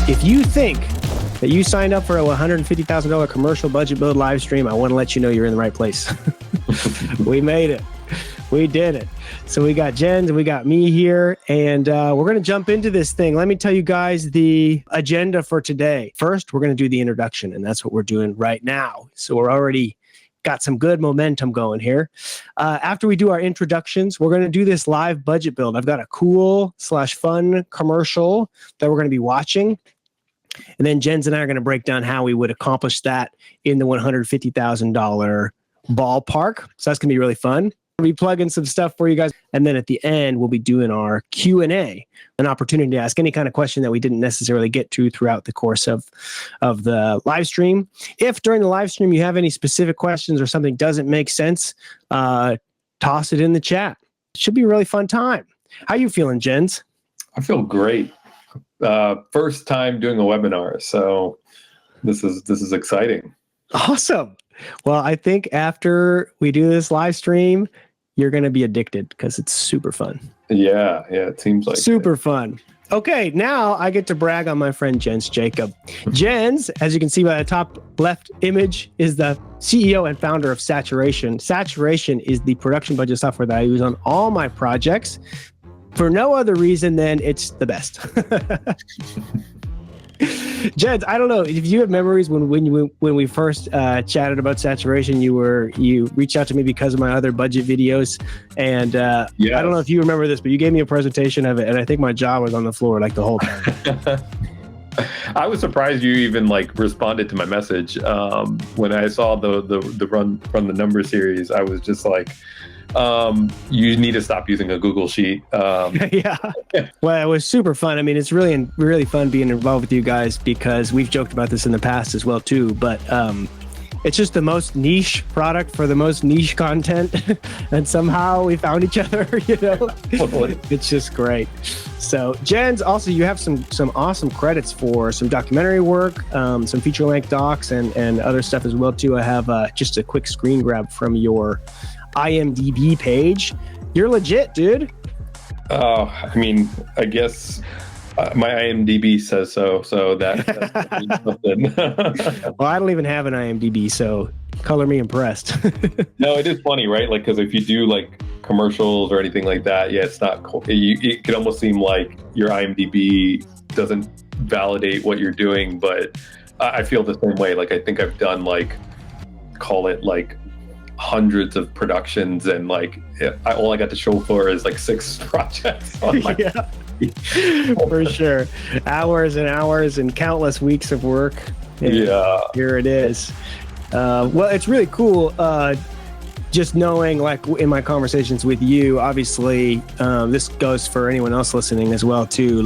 If you think that you signed up for a $150,000 commercial budget build live stream, I want to let you know you're in the right place. We made it. We did it. So we got Jens and we got me here, and we're going to jump into this thing. Let me tell you guys the agenda for today. First, we're going to do the introduction, and that's what we're doing right now. So we're already got some good momentum going here. After we do our introductions, we're going to do this live budget build. I've got a cool/fun commercial that we're going to be watching. And then Jens and I are going to break down how we would accomplish that in the $150,000 ballpark. So that's going to be really fun. We'll be plugging some stuff for you guys. And then at the end, we'll be doing our Q&A, an opportunity to ask any kind of question that we didn't necessarily get to throughout the course of the live stream. If during the live stream you have any specific questions or something doesn't make sense, toss it in the chat. It should be a really fun time. How you feeling, Jens? I feel great. First time doing a webinar, so this is exciting. Awesome. Well, I think after we do this live stream, you're going to be addicted because it's super fun. Yeah, it seems like super fun. Okay, now I get to brag on my friend Jens Jacob. Jens, as you can see by the top left image, is the CEO and founder of Saturation. Saturation is the production budget software that I use on all my projects for no other reason than it's the best. Jens, I don't know if you have memories when we first chatted about Saturation. You reached out to me because of my other budget videos, and yes. I don't know if you remember this, but you gave me a presentation of it, and I think my jaw was on the floor like the whole time. I was surprised you even responded to my message when I saw the run the number series. I was just like, you need to stop using a Google Sheet. Yeah. Well, it was super fun. I mean, it's really fun being involved with you guys because we've joked about this in the past as well too, but it's just the most niche product for the most niche content. And somehow we found each other, It's just great. So Jens, also you have some awesome credits for some documentary work, some feature length docs and other stuff as well too. I have just a quick screen grab from your IMDb page. You're legit, dude. I mean, I guess my IMDb says so that means something. Well, I don't even have an IMDb, so color me impressed. No, it is funny, right? Because if you do commercials or anything like that, yeah, it's not cool. It could almost seem like your IMDb doesn't validate what you're doing, but I feel the same way. I think I've done call it hundreds of productions, and all I got to show for is 6 projects on my for sure. Hours and hours and countless weeks of work. Yeah, here it is. Well, it's really cool just knowing, in my conversations with you, obviously this goes for anyone else listening as well too.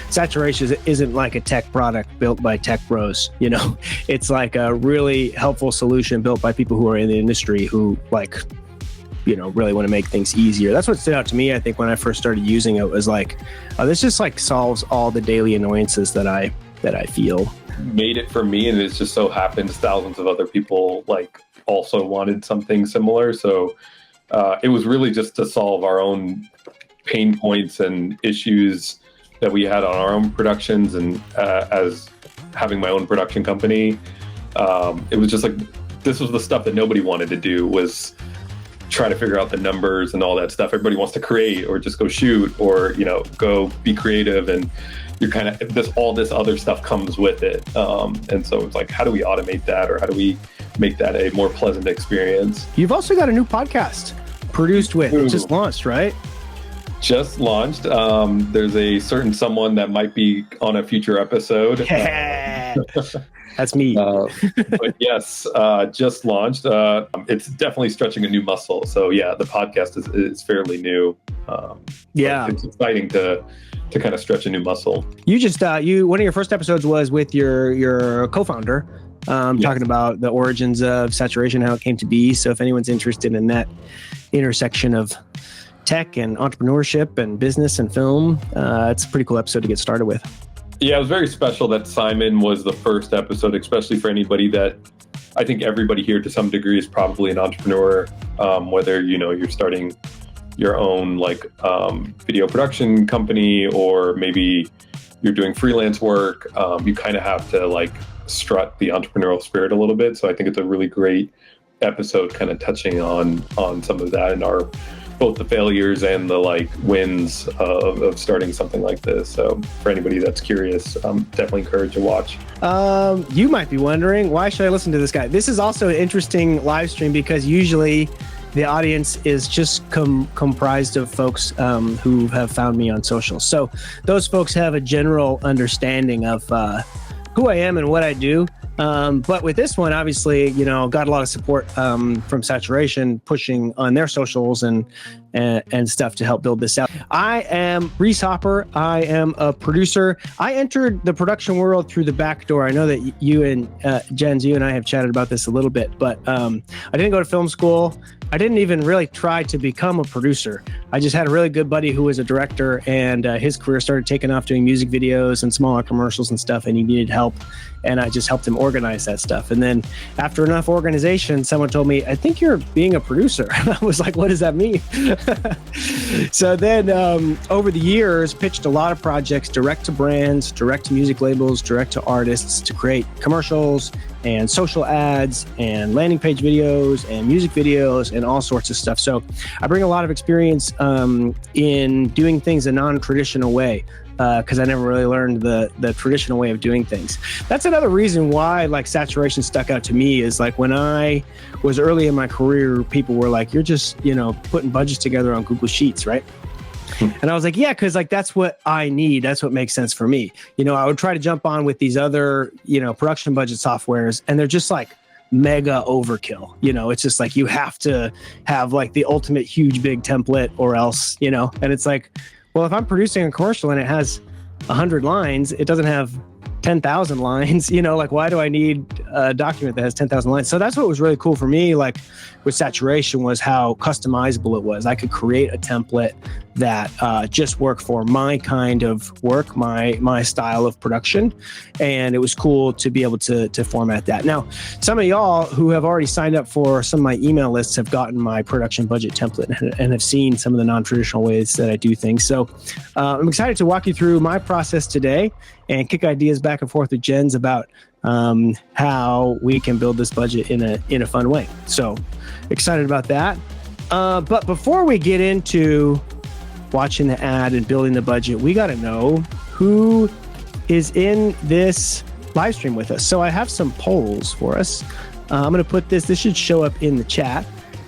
Saturation isn't a tech product built by tech bros, it's a really helpful solution built by people who are in the industry who really want to make things easier. That's what stood out to me. I think when I first started using it was this just solves all the daily annoyances that I feel. Made it for me, and it just so happens thousands of other people also wanted something similar. So it was really just to solve our own pain points and issues that we had on our own productions. And as having my own production company, it was just this was the stuff that nobody wanted to do, was try to figure out the numbers and all that stuff. Everybody wants to create or just go shoot or, go be creative, and you're kind of all this other stuff comes with it. And so it's how do we automate that, or how do we make that a more pleasant experience? You've also got a new podcast produced with, it just launched, right? Just launched. There's a certain someone that might be on a future episode. That's me. But yes, just launched. It's definitely stretching a new muscle. So yeah, the podcast is fairly new. Yeah, it's exciting to kind of stretch a new muscle. You just one of your first episodes was with your co-founder, talking about the origins of Saturation, how it came to be. So if anyone's interested in that intersection of tech and entrepreneurship and business and film, it's a pretty cool episode to get started with. Yeah, it was very special that Simon was the first episode, especially for anybody that I think everybody here to some degree is probably an entrepreneur, whether, you're starting your own video production company, or maybe you're doing freelance work, you kind of have to like strut the entrepreneurial spirit a little bit. So I think it's a really great episode kind of touching on some of that and our both the failures and the like wins of starting something like this. So for anybody that's curious, definitely encourage a watch. You might be wondering, why should I listen to this guy? This is also an interesting live stream because usually the audience is just comprised of folks who have found me on social. So those folks have a general understanding of who I am and what I do. But with this one, obviously, got a lot of support from Saturation, pushing on their socials and stuff to help build this out. I am Reese Hopper. I am a producer. I entered the production world through the back door. I know that you and Jens, you and I have chatted about this a little bit, but I didn't go to film school. I didn't even really try to become a producer. I just had a really good buddy who was a director, and his career started taking off doing music videos and smaller commercials and stuff, and he needed help. And I just helped him organize that stuff. And then after enough organization, someone told me, I think you're being a producer. And I was like, what does that mean? So then over the years, pitched a lot of projects direct to brands, direct to music labels, direct to artists to create commercials and social ads and landing page videos and music videos and all sorts of stuff. So I bring a lot of experience in doing things a non-traditional way. Because I never really learned the traditional way of doing things. That's another reason why like Saturation stuck out to me is like when I was early in my career, people were like, you're just, putting budgets together on Google Sheets, right? And I was like, yeah, because like that's what I need. That's what makes sense for me. I would try to jump on with these other, production budget softwares, and they're just like mega overkill. It's just like you have to have like the ultimate huge big template or else, and it's like, well, if I'm producing a commercial and it has 100 lines, it doesn't have 10,000 lines, like why do I need a document that has 10,000 lines? So that's what was really cool for me, like with Saturation, was how customizable it was. I could create a template that just worked for my kind of work, my style of production. And it was cool to be able to format that. Now, some of y'all who have already signed up for some of my email lists have gotten my production budget template and have seen some of the non-traditional ways that I do things. So I'm excited to walk you through my process today and kick ideas back and forth with Jens about how we can build this budget in a fun way. So excited about that. But before we get into watching the ad and building the budget, we got to know who is in this live stream with us. So I have some polls for us. I'm going to put this should show up in the chat,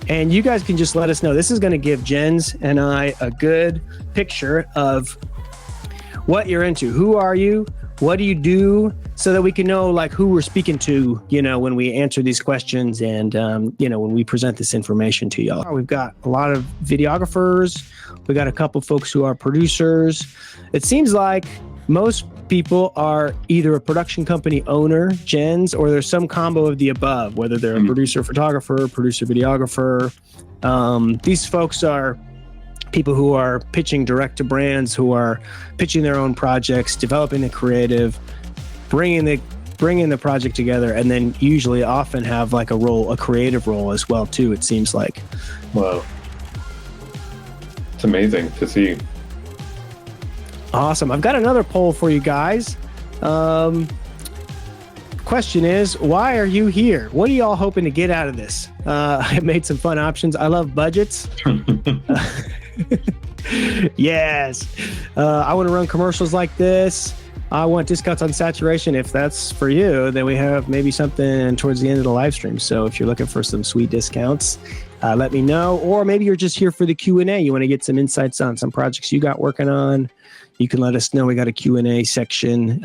and you guys can just let us know. This is going to give Jens and I a good picture of what you're into. Who are you? What do you do? So that we can know like who we're speaking to, when we answer these questions and, when we present this information to y'all. We've got a lot of videographers. We got a couple folks who are producers. It seems like most people are either a production company owner, Jens, or there's some combo of the above, whether they're a producer, photographer, producer, videographer. These folks are people who are pitching direct to brands, who are pitching their own projects, developing the creative, bringing the project together, and then usually often have like a creative role as well too, it seems like. Wow. It's amazing to see. Awesome. I've got another poll for you guys. Question is, why are you here? What are y'all hoping to get out of this? I made some fun options. I love budgets. Yes. I want to run commercials like this. I want discounts on Saturation. If that's for you, then we have maybe something towards the end of the live stream. So if you're looking for some sweet discounts, let me know. Or maybe you're just here for the Q&A. You want to get some insights on some projects you got working on. You can let us know. We got a Q&A section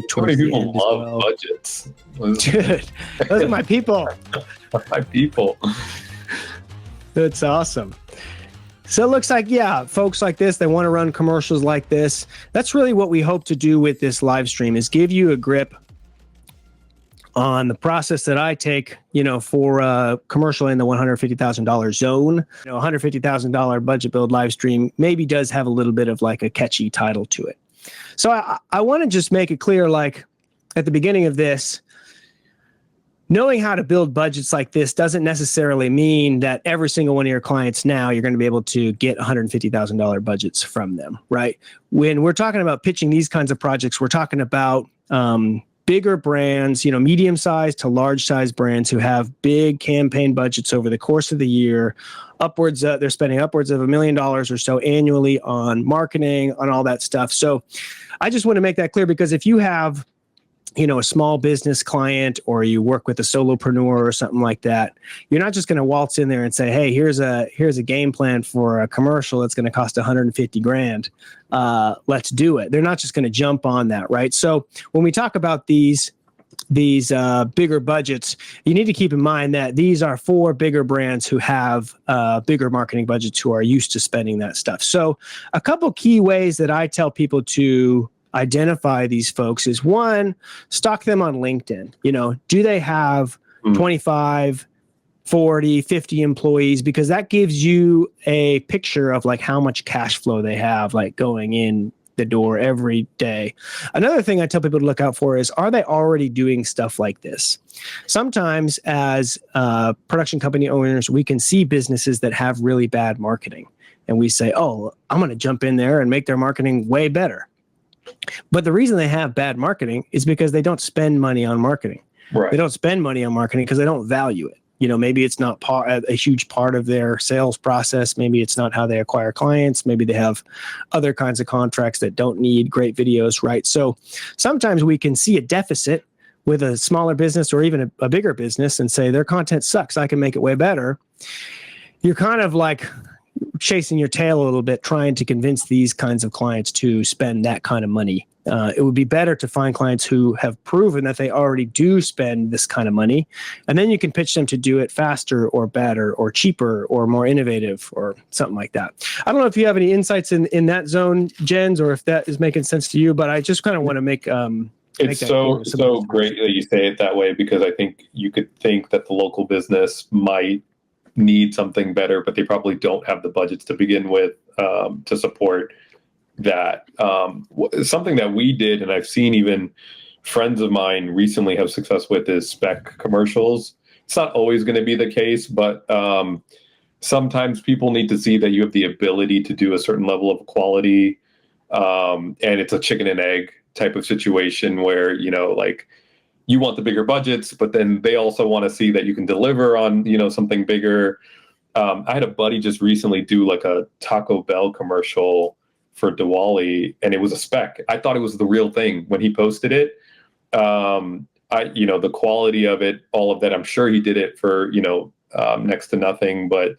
towards the end as well. Love budgets. Dude, those are my people. My people. That's awesome. So it looks like, yeah, folks like this, they want to run commercials like this. That's really what we hope to do with this live stream, is give you a grip on the process that I take, for a commercial in the $150,000 zone. $150,000 budget build live stream maybe does have a little bit of like a catchy title to it. So I want to just make it clear, like at the beginning of this, knowing how to build budgets like this doesn't necessarily mean that every single one of your clients now you're going to be able to get $150,000 budgets from them, right? When we're talking about pitching these kinds of projects, we're talking about bigger brands, medium-sized to large-sized brands who have big campaign budgets over the course of the year. They're spending upwards of $1 million or so annually on marketing, on all that stuff. So I just want to make that clear, because if you have a small business client, or you work with a solopreneur or something like that, you're not just going to waltz in there and say, hey, here's a game plan for a commercial that's going to cost 150 grand. Let's do it. They're not just going to jump on that, right? So when we talk about these bigger budgets, you need to keep in mind that these are for bigger brands who have bigger marketing budgets, who are used to spending that stuff. So a couple key ways that I tell people to identify these folks is, one, stalk them on LinkedIn. Do they have 25, 40, 50 employees? Because that gives you a picture of like how much cash flow they have, like going in the door every day. Another thing I tell people to look out for is, are they already doing stuff like this? Sometimes as production company owners, we can see businesses that have really bad marketing, and we say, oh, I'm going to jump in there and make their marketing way better. But the reason they have bad marketing is because they don't spend money on marketing. Right. They don't spend money on marketing because they don't value it. Maybe it's not a huge part of their sales process. Maybe it's not how they acquire clients. Maybe they have other kinds of contracts that don't need great videos, right? So sometimes we can see a deficit with a smaller business or even a bigger business and say, their content sucks, I can make it way better. You're kind of like chasing your tail a little bit, trying to convince these kinds of clients to spend that kind of money. It would be better to find clients who have proven that they already do spend this kind of money, and then you can pitch them to do it faster or better or cheaper or more innovative or something like that. I don't know if you have any insights in that zone, Jens, or if that is making sense to you, but I just kind of want to make it's so great that you say it that way, because I think you could think that the local business might need something better, but they probably don't have the budgets to begin with to support that. Something that we did, and I've seen even friends of mine recently have success with, is spec commercials. It's not always going to be the case, but sometimes people need to see that you have the ability to do a certain level of quality, and it's a chicken and egg type of situation where, like, you want the bigger budgets, but then they also want to see that you can deliver on, something bigger. I had a buddy just recently do like a Taco Bell commercial for Diwali, and it was a spec. I thought it was the real thing when he posted it. The quality of it, all of that, I'm sure he did it for, next to nothing, but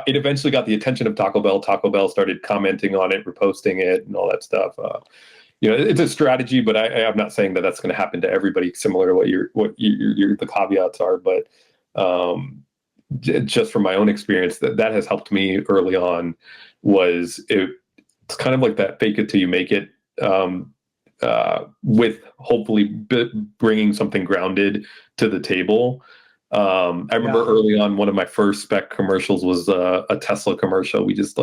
it eventually got the attention of Taco Bell. Taco Bell started commenting on it, reposting it, and all that stuff. It's a strategy, but I'm not saying that that's going to happen to everybody, similar to what the caveats are. But just from my own experience, that has helped me early on. It's kind of like that fake it till you make it, with hopefully bringing something grounded to the table. I remember early on, one of my first spec commercials was a Tesla commercial. We just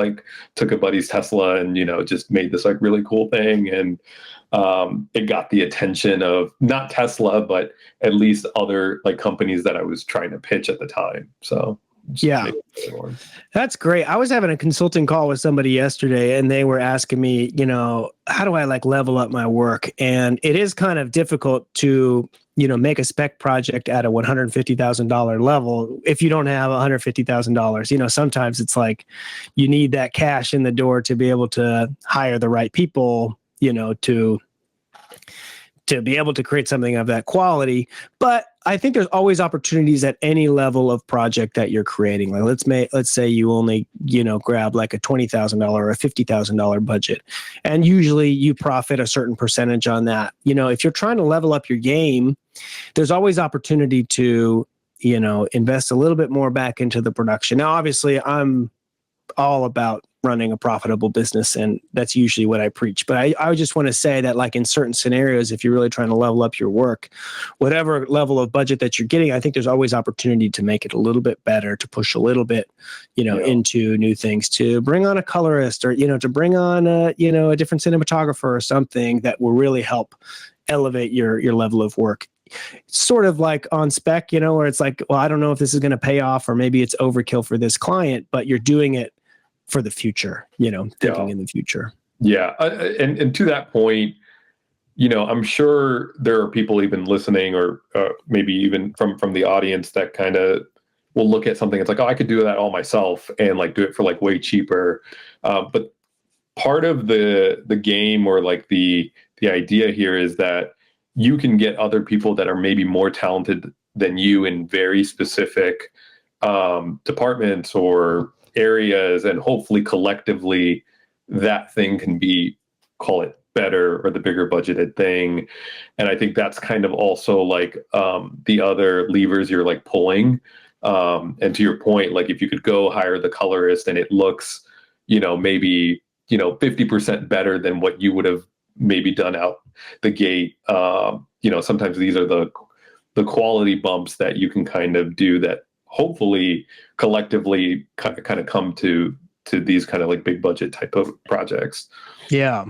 took a buddy's Tesla and, just made this really cool thing. And it got the attention of not Tesla, but at least other companies that I was trying to pitch at the time. So yeah, that's great. I was having a consulting call with somebody yesterday, and they were asking me, how do I level up my work? And it is kind of difficult to make a spec project at a $150,000 level if you don't have $150,000. Sometimes it's you need that cash in the door to be able to hire the right people, to be able to create something of that quality. But I think there's always opportunities at any level of project that you're creating. Let's say you only, grab a $20,000 or a $50,000 budget, and usually you profit a certain percentage on that. If you're trying to level up your game, there's always opportunity to, invest a little bit more back into the production. Now, obviously, I'm all about running a profitable business, and that's usually what I preach. But I just want to say that in certain scenarios, if you're really trying to level up your work, whatever level of budget that you're getting, I think there's always opportunity to make it a little bit better, to push a little bit, into new things, to bring on a colorist, or, to bring on a different cinematographer or something that will really help elevate your level of work. sort of like on spec, where it's like, well, I don't know if this is going to pay off, or maybe it's overkill for this client, but you're doing it for the future, thinking in the future. Yeah. And to that point, I'm sure there are people even listening, or maybe even from the audience, that kind of will look at something. It's like, oh, I could do that all myself and like do it for like way cheaper. But part of the game, or like the idea here, is that you can get other people that are maybe more talented than you in very specific departments or areas, and hopefully collectively that thing can be, call it better, or the bigger budgeted thing. And I think that's kind of also like the other levers you're like pulling. And to your point, like if you could go hire the colorist and it looks, maybe 50% better than what you would have maybe done out the gate. Sometimes these are the quality bumps that you can kind of do, that hopefully collectively kind of come to these kind of like big budget type of projects. Yeah.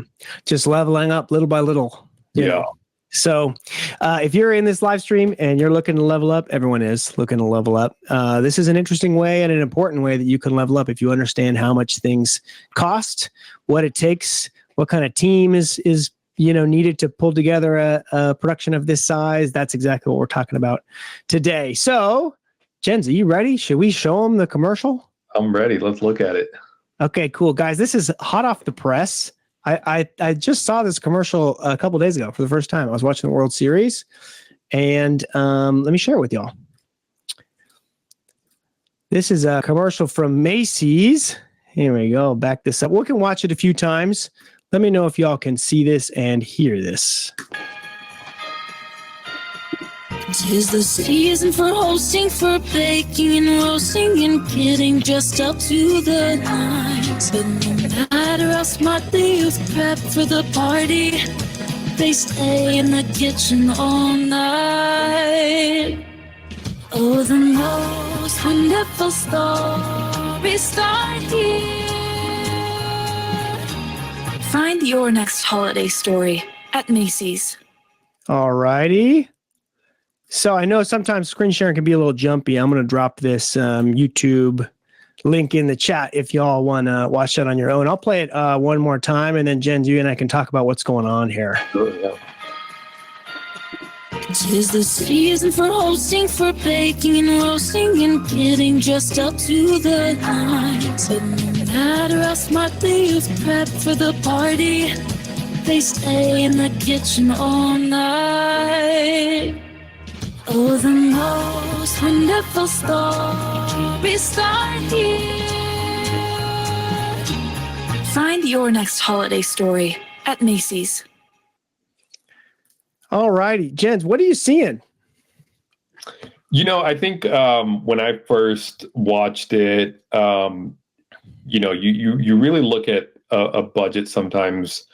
Just leveling up little by little. Yeah. So if you're in this live stream and you're looking to level up, everyone is looking to level up. This is an interesting way and an important way that you can level up if you understand how much things cost, what it takes, what kind of team is needed to pull together a production of this size. That's exactly what we're talking about today. So, Jens, are you ready? Should we show them the commercial? I'm ready. Let's look at it. Okay, cool. Guys, this is hot off the press. I just saw this commercial a couple days ago for the first time. I was watching the World Series, and let me share it with y'all. This is a commercial from Macy's. Here we go. Back this up. We can watch it a few times. Let me know if y'all can see this and hear this. 'Tis the season for hosting, for baking and roasting and getting dressed up to the nines. But no matter how smart they use prep for the party, they stay in the kitchen all night. Oh, the most wonderful stories start here. Find your next holiday story at Macy's. All righty. So I know sometimes screen sharing can be a little jumpy. I'm going to drop this YouTube link in the chat if y'all want to watch that on your own. I'll play it one more time, and then Jen, you and I can talk about what's going on here. Sure, yeah. 'Tis the season for hosting, for baking and roasting and getting dressed up to the nines. But no matter how smart they use prep for the party, they stay in the kitchen all night. Oh, the most wonderful stories start here. Find your next holiday story at Macy's. All righty. Jens, what are you seeing? I think when I first watched it, you really look at a budget sometimes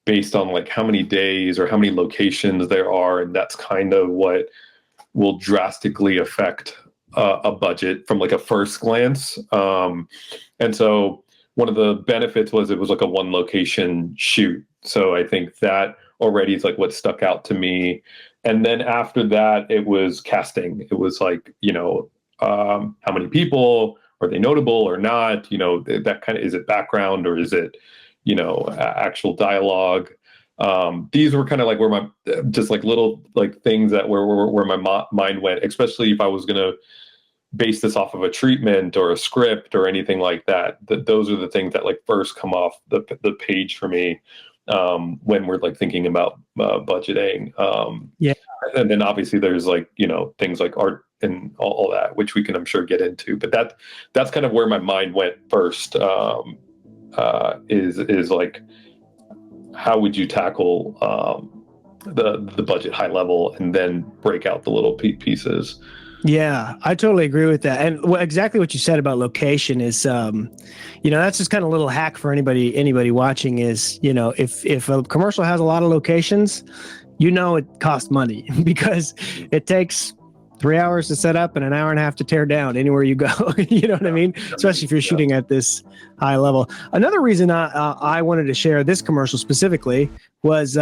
based on like how many days or how many locations there are, and that's kind of what will drastically affect a budget from like a first glance. And so one of the benefits was it was like a one location shoot. So I think that already is like what stuck out to me. And then after that, it was casting. It was like, how many people, are they notable or not? That kind of, is it background or is it, actual dialogue? These were kind of like where my, just like little like things that where my mind went, especially if I was going to base this off of a treatment or a script or anything like that. Those are the things that like first come off the page for me when we're like thinking about budgeting. Yeah. And then obviously there's like, things like art and all that, which we can, I'm sure, get into. But that's kind of where my mind went first, is like, how would you tackle the budget high level and then break out the little pieces? Yeah, I totally agree with that. And exactly what you said about location is, that's just kind of a little hack for anybody watching is, if a commercial has a lot of locations, it costs money because it takes 3 hours to set up and an hour and a half to tear down anywhere you go. You know what I mean? Especially if you're shooting at this high level. Another reason I wanted to share this commercial specifically was,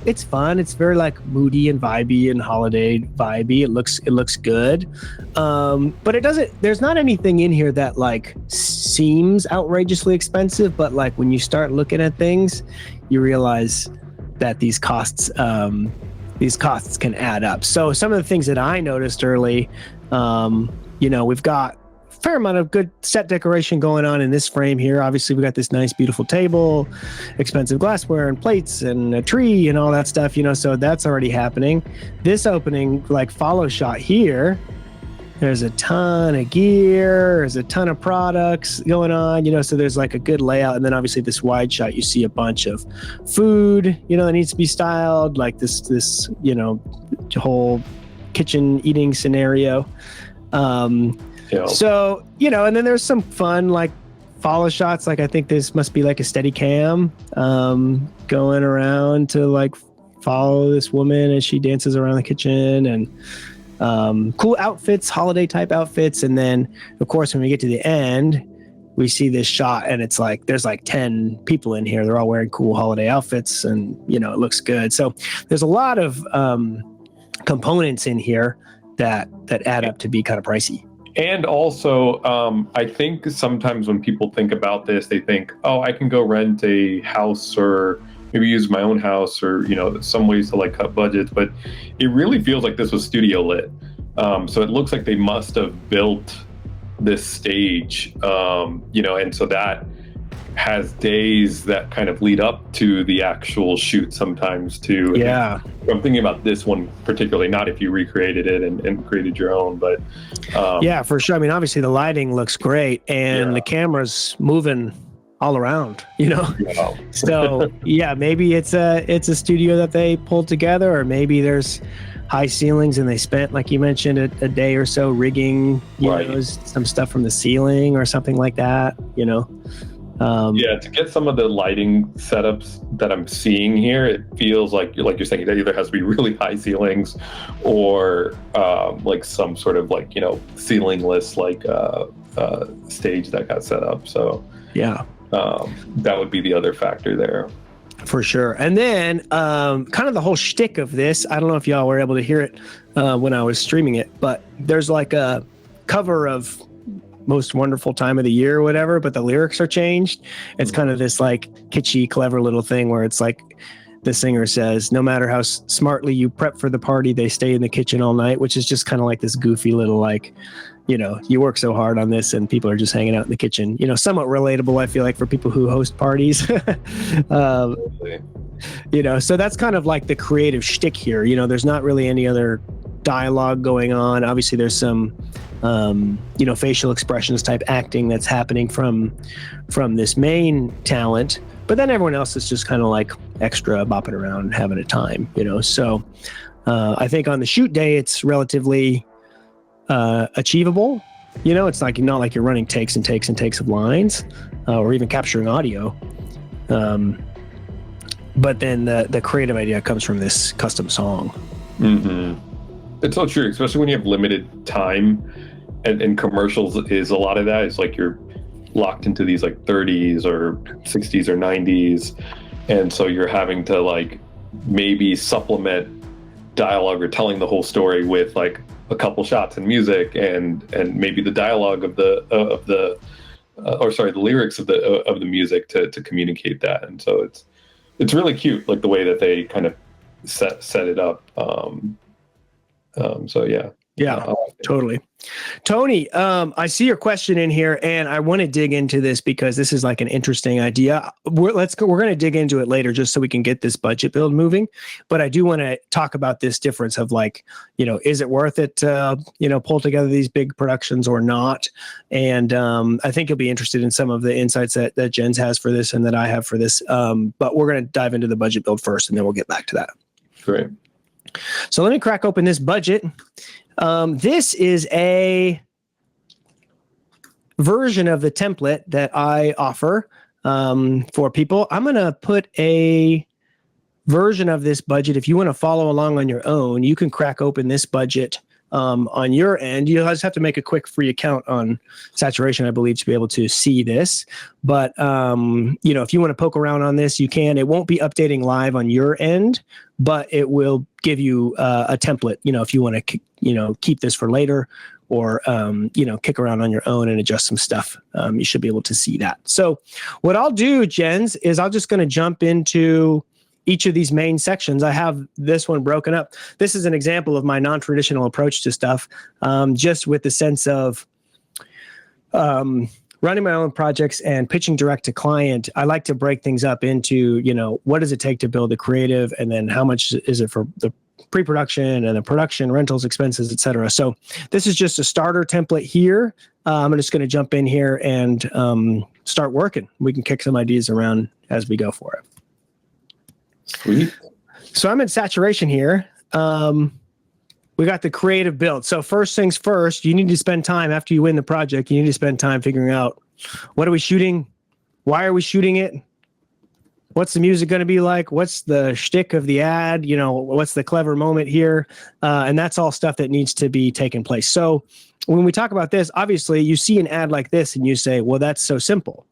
it's fun. It's very like moody and vibey and holiday vibey. It looks good. But there's not anything in here that like seems outrageously expensive, but like when you start looking at things, you realize that these costs can add up. So some of the things that I noticed early, we've got a fair amount of good set decoration going on in this frame here. Obviously, we got this nice, beautiful table, expensive glassware and plates and a tree and all that stuff, so that's already happening. This opening, like follow shot here, there's a ton of gear, there's a ton of products going on, so there's like a good layout. And then obviously this wide shot, you see a bunch of food, that needs to be styled, like this whole kitchen eating scenario. So, and then there's some fun, like follow shots. Like I think this must be like a steady cam going around to like follow this woman as she dances around the kitchen, and cool outfits, holiday type outfits. And then of course when we get to the end, we see this shot and it's like there's like 10 people in here, they're all wearing cool holiday outfits, and it looks good. So there's a lot of components in here that add up to be kind of pricey. And also I think sometimes when people think about this, they think, oh, I can go rent a house or maybe use my own house, or some ways to like cut budgets, but it really feels like this was studio lit. So it looks like they must have built this stage, and so that has days that kind of lead up to the actual shoot sometimes too. Yeah, I'm thinking about this one particularly, not if you recreated it and created your own, but yeah, for sure. I mean, obviously the lighting looks great and the camera's moving all around, Wow. So yeah, maybe it's a studio that they pulled together, or maybe there's high ceilings and they spent, like you mentioned, a day or so rigging, some stuff from the ceiling or something like that, to get some of the lighting setups that I'm seeing here, it feels like you're saying, it either has to be really high ceilings or like some sort of like ceilingless like stage that got set up. So yeah. That would be the other factor there. For sure. And then kind of the whole shtick of this, I don't know if y'all were able to hear it when I was streaming it, but there's like a cover of Most Wonderful Time of the Year or whatever, but the lyrics are changed. It's kind of this like kitschy, clever little thing where it's like the singer says, no matter how smartly you prep for the party, they stay in the kitchen all night, which is just kind of like this goofy little like, you work so hard on this and people are just hanging out in the kitchen, somewhat relatable, I feel like, for people who host parties. So that's kind of like the creative shtick here. There's not really any other dialogue going on. Obviously there's some, facial expressions type acting that's happening from this main talent, but then everyone else is just kind of like extra bopping around and having a time, So I think on the shoot day, it's relatively achievable. It's like not like you're running takes and takes and takes of lines or even capturing audio. But then the creative idea comes from this custom song. Mm-hmm. It's so true, especially when you have limited time, and commercials is a lot of that. It's like you're locked into these like 30s or 60s or 90s, and so you're having to like maybe supplement dialogue or telling the whole story with like a couple shots and music and maybe the dialogue of the lyrics of the music to communicate that. And so it's really cute, like the way that they kind of set it up. So yeah. Yeah, totally. Tony, I see your question in here, and I want to dig into this because this is like an interesting idea. We're going to dig into it later just so we can get this budget build moving. But I do want to talk about this difference of like, is it worth it to, pull together these big productions or not? And I think you'll be interested in some of the insights that Jens has for this and that I have for this. But we're going to dive into the budget build first, and then we'll get back to that. Great. So let me crack open this budget. This is a version of the template that I offer for people. I'm going to put a version of this budget. If you want to follow along on your own, you can crack open this budget on your end. You just have to make a quick free account on Saturation, I believe, to be able to see this. But, if you want to poke around on this, you can. It won't be updating live on your end, but it will give you a template, if you want to, keep this for later or, kick around on your own and adjust some stuff. You should be able to see that. So what I'll do, Jens, is I'm just going to jump into each of these main sections. I have this one broken up. This is an example of my non-traditional approach to stuff, just with the sense of running my own projects and pitching direct to client. I like to break things up into, what does it take to build a creative, and then how much is it for the pre-production and the production, rentals, expenses, etc. So this is just a starter template here. I'm just going to jump in here and start working. We can kick some ideas around as we go for it. Sweet. So I'm in Saturation here. We got the creative build. So first things first, you need to spend time after you win the project. You need to spend time figuring out, what are we shooting? Why are we shooting it? What's the music going to be like? What's the shtick of the ad? What's the clever moment here? And that's all stuff that needs to be taken place. So when we talk about this, obviously you see an ad like this and you say, well, that's so simple.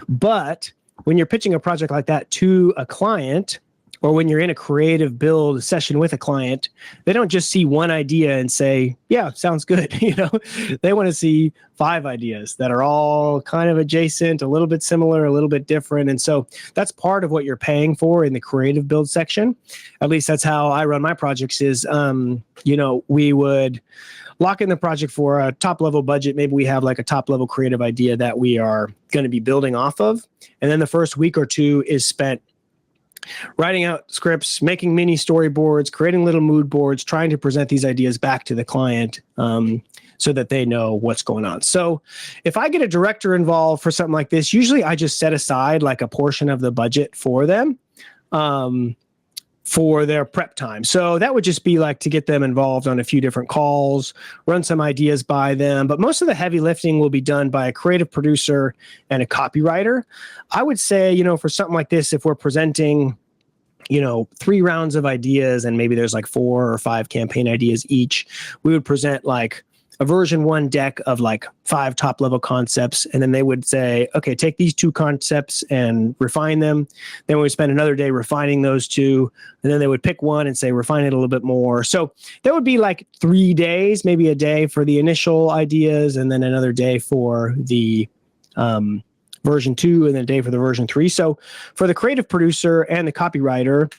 But when you're pitching a project like that to a client, or when you're in a creative build session with a client, they don't just see one idea and say, yeah, sounds good. They want to see 5 ideas that are all kind of adjacent, a little bit similar, a little bit different. And so that's part of what you're paying for in the creative build section. At least that's how I run my projects is, we would lock in the project for a top level budget. Maybe we have like a top level creative idea that we are going to be building off of. And then the first week or two is spent writing out scripts, making mini storyboards, creating little mood boards, trying to present these ideas back to the client so that they know what's going on. So if I get a director involved for something like this, usually I just set aside like a portion of the budget for them for their prep time. So that would just be like to get them involved on a few different calls, run some ideas by them. But most of the heavy lifting will be done by a creative producer and a copywriter. I would say, for something like this, if we're presenting, 3 rounds of ideas and maybe there's like 4 or 5 campaign ideas each, we would present like a version 1 deck of like 5 top level concepts. And then they would say, okay, take these 2 concepts and refine them. Then we would spend another day refining those 2. And then they would pick one and say, refine it a little bit more. So there would be like 3 days, maybe a day for the initial ideas, and then another day for the version 2, and then a day for the version 3. So for the creative producer and the copywriter,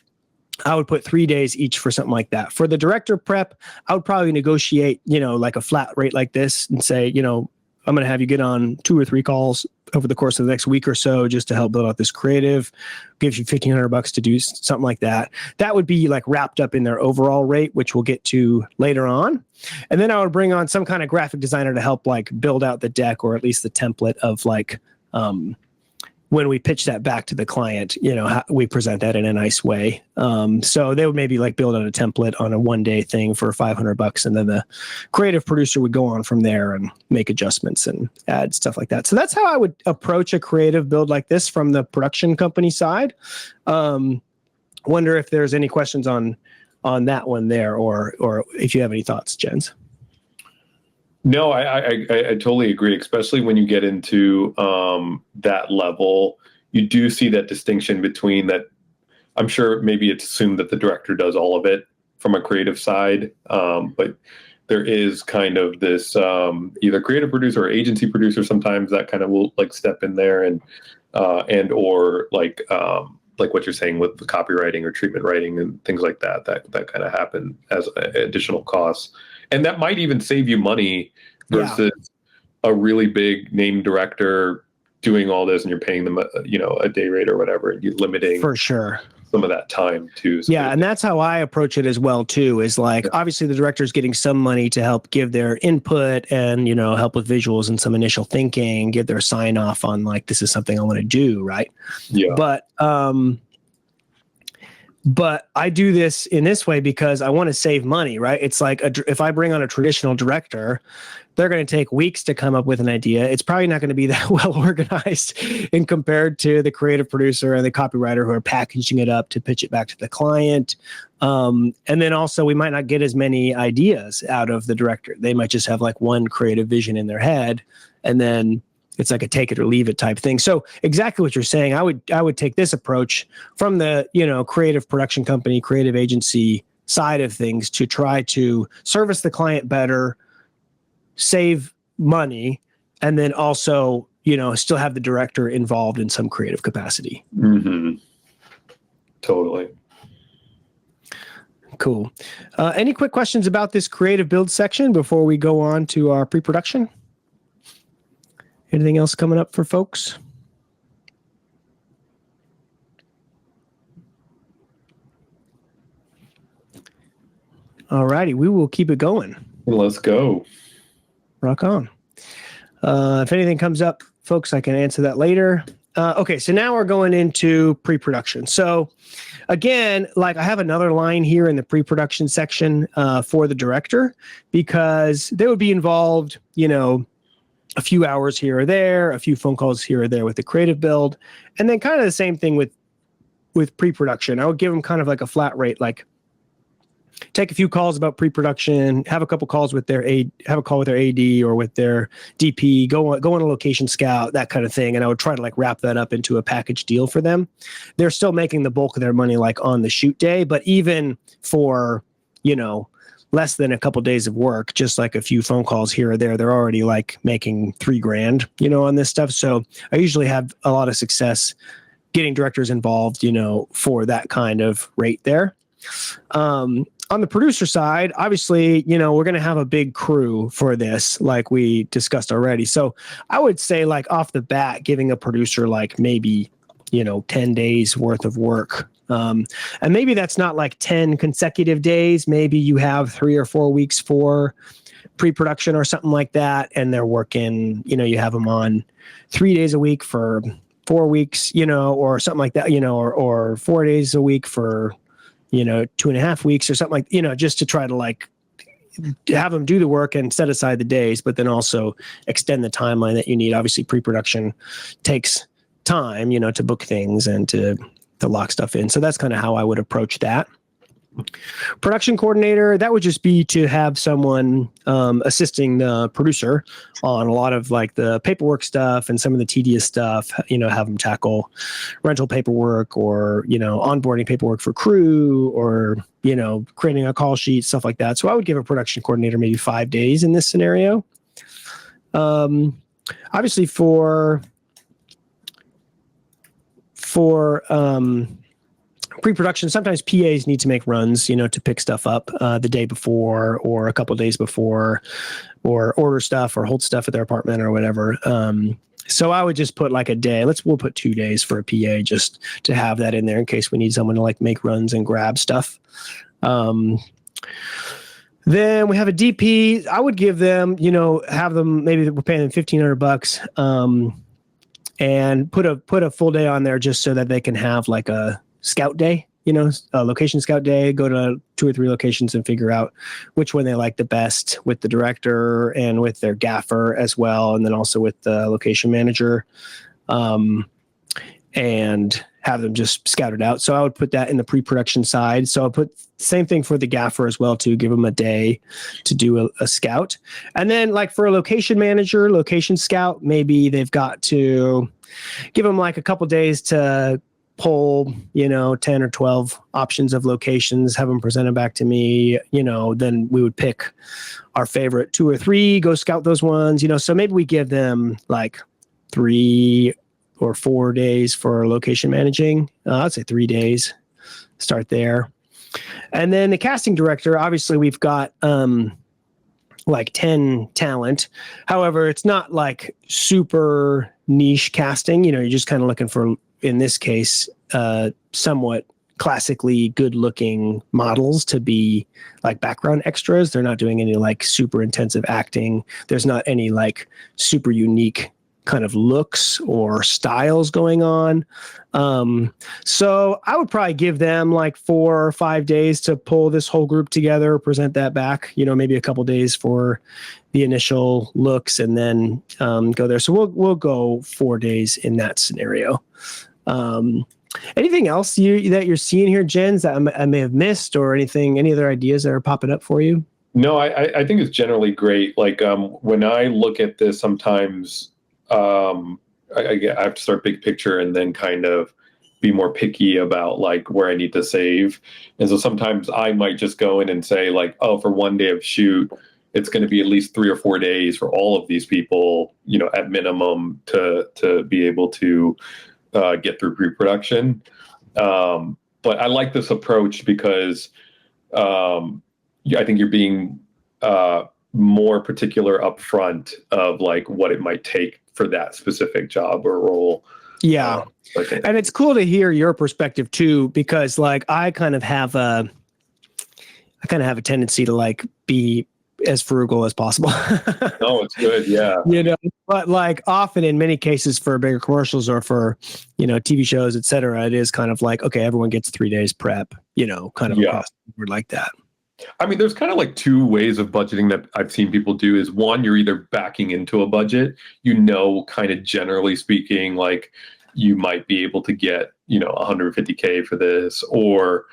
I would put 3 days each for something like that. For the director prep, I would probably negotiate, like a flat rate like this and say, I'm going to have you get on 2 or 3 calls over the course of the next week or so just to help build out this creative. Gives you $1,500 to do something like that. That would be like wrapped up in their overall rate, which we'll get to later on. And then I would bring on some kind of graphic designer to help like build out the deck, or at least the template of like, when we pitch that back to the client, how we present that in a nice way. So they would maybe like build out a template on a 1-day thing for $500, and then the creative producer would go on from there and make adjustments and add stuff like that. So that's how I would approach a creative build like this from the production company side. Wonder if there's any questions on that one there, or if you have any thoughts, Jens. No, I totally agree, especially when you get into that level. You do see that distinction between that. I'm sure maybe it's assumed that the director does all of it from a creative side, but there is kind of this either creative producer or agency producer sometimes that kind of will like step in there and or like what you're saying with the copywriting or treatment writing and things like that kind of happen as additional costs. And that might even save you money versus a really big name director doing all this, and you're paying them a day rate or whatever, and you're limiting for sure some of that time too. So and that's how I approach it as well too, is like, obviously the director's getting some money to help give their input and, help with visuals and some initial thinking, give their sign off on like, this is something I want to do. Right. Yeah. But, But I do this in this way because I want to save money, right? It's like if I bring on a traditional director, they're going to take weeks to come up with an idea. It's probably not going to be that well organized in compared to the creative producer and the copywriter who are packaging it up to pitch it back to the client. And then also we might not get as many ideas out of the director. They might just have like one creative vision in their head, and then it's like a take it or leave it type thing. So exactly what you're saying, I would take this approach from the, creative production company, creative agency side of things to try to service the client better, save money, and then also, still have the director involved in some creative capacity. Mm-hmm. Totally. Cool. Any quick questions about this creative build section before we go on to our pre-production? Anything else coming up for folks? All righty, we will keep it going. Let's go. Rock on. If anything comes up, folks, I can answer that later. Okay, so now we're going into pre-production. So again, like I have another line here in the pre-production section for the director, because they would be involved, a few hours here or there, a few phone calls here or there with the creative build, and then kind of the same thing with pre-production. I would give them kind of like a flat rate, like take a few calls about pre-production, have a couple calls with their have a call with their AD or with their DP, go on a location scout, that kind of thing. And I would try to like wrap that up into a package deal for them. They're still making the bulk of their money like on the shoot day, but even for, less than a couple days of work, just like a few phone calls here or there, they're already like making $3,000, on this stuff. So I usually have a lot of success getting directors involved, for that kind of rate there. On the producer side, obviously, we're going to have a big crew for this, like we discussed already. So I would say like off the bat, giving a producer like maybe, 10 days worth of work. And maybe that's not like 10 consecutive days. Maybe you have 3 or 4 weeks for pre-production or something like that. And they're working, you have them on 3 days a week for 4 weeks, or something like that, or 4 days a week for, 2.5 weeks or something like, just to try to like have them do the work and set aside the days, but then also extend the timeline that you need. Obviously pre-production takes time, to book things and to lock stuff in. So that's kind of how I would approach that. Production coordinator, that would just be to have someone assisting the producer on a lot of like the paperwork stuff and some of the tedious stuff, have them tackle rental paperwork or, onboarding paperwork for crew or, creating a call sheet, stuff like that. So I would give a production coordinator maybe 5 days in this scenario. Obviously for pre-production, sometimes PAs need to make runs, to pick stuff up the day before or a couple of days before, or order stuff or hold stuff at their apartment or whatever. So I would just put like a day. We'll put 2 days for a PA just to have that in there in case we need someone to like make runs and grab stuff. Then we have a DP. I would give them, have them, maybe we're paying them $1,500, and put a full day on there just so that they can have like a scout day, a location scout day, go to 2 or 3 locations and figure out which one they like the best with the director and with their gaffer as well. And then also with the location manager, and have them just scout it out. So I would put that in the pre-production side. So I'll put same thing for the gaffer as well, to give them a day to do a scout. And then like for a location manager, location scout, maybe they've got to give them like a couple days to pull, 10 or 12 options of locations, have them presented back to me, then we would pick our favorite 2 or 3, go scout those ones, so maybe we give them like 3 or 4 days for location managing. I'd say 3 days, start there. And then the casting director, obviously we've got like 10 talent. However, it's not like super niche casting, you're just kind of looking for, in this case, somewhat classically good looking models to be like background extras. They're not doing any like super intensive acting. There's not any like super unique kind of looks or styles going on. So I would probably give them like 4 or 5 days to pull this whole group together, present that back, maybe a couple days for the initial looks, and then go there. So we'll go 4 days in that scenario. Anything else that you're seeing here, Jens, that I may have missed, or any other ideas that are popping up for you? No, I think it's generally great. Like when I look at this, sometimes I have to start big picture and then kind of be more picky about like where I need to save. And so sometimes I might just go in and say like, oh, for 1 day of shoot, it's going to be at least 3 or 4 days for all of these people, at minimum to be able to get through pre-production. But I like this approach because I think you're being more particular up front of like what it might take for that specific job or role. Yeah. And it's cool to hear your perspective too, because like I kind of have a tendency to like be as frugal as possible. No, it's good. Yeah. But like often in many cases for bigger commercials or for, TV shows, et cetera, it is kind of like, okay, everyone gets 3 days prep, kind of across the board like that. I mean, there's kind of like 2 ways of budgeting that I've seen people do. Is one, you're either backing into a budget, kind of generally speaking, like you might be able to get, $150K for this, or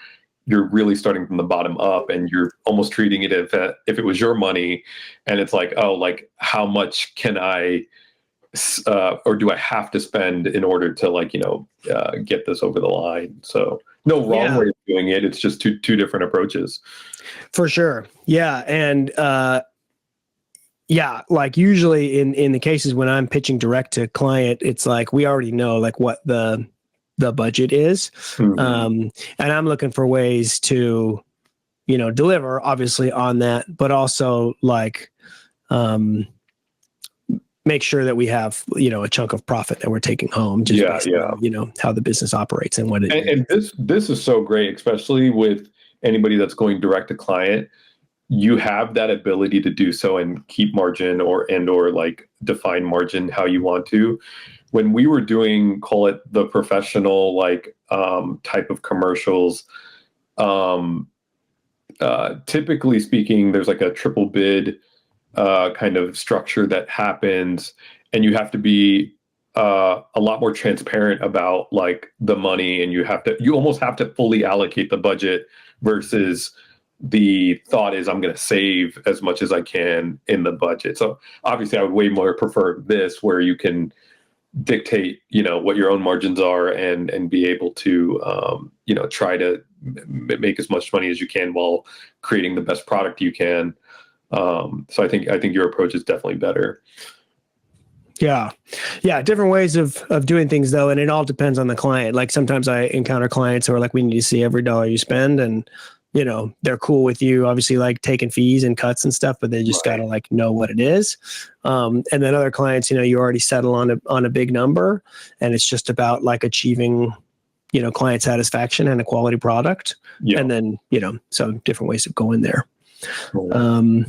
you're really starting from the bottom up and you're almost treating it if it was your money. And it's like, oh, like how much can I, or do I have to spend in order to like, get this over the line? So no wrong way of doing it. It's just two different approaches. For sure. Yeah. And, like usually in the cases when I'm pitching direct to client, it's like, we already know like what the budget is. Mm-hmm. And I'm looking for ways to, deliver obviously on that, but also like, make sure that we have, a chunk of profit that we're taking home. Just based on, how the business operates and what it is. And this is so great, especially with anybody that's going direct to client. You have that ability to do so and keep margin or like define margin how you want to. When we were doing, call it the professional, like type of commercials, typically speaking, there's like a triple bid kind of structure that happens, and you have to be a lot more transparent about like the money, and you almost have to fully allocate the budget versus the thought is I'm going to save as much as I can in the budget. So obviously I would way more prefer this, where you can dictate, what your own margins are and be able to, try to make as much money as you can while creating the best product you can. So I think your approach is definitely better. Yeah. Different ways of doing things though. And it all depends on the client. Like sometimes I encounter clients who are like, we need to see every dollar you spend, and they're cool with you obviously like taking fees and cuts and stuff, but they just got to like know what it is. And then other clients, you already settle on a big number, and it's just about like achieving, client satisfaction and a quality product. Yeah. And then, so different ways of going there. Cool.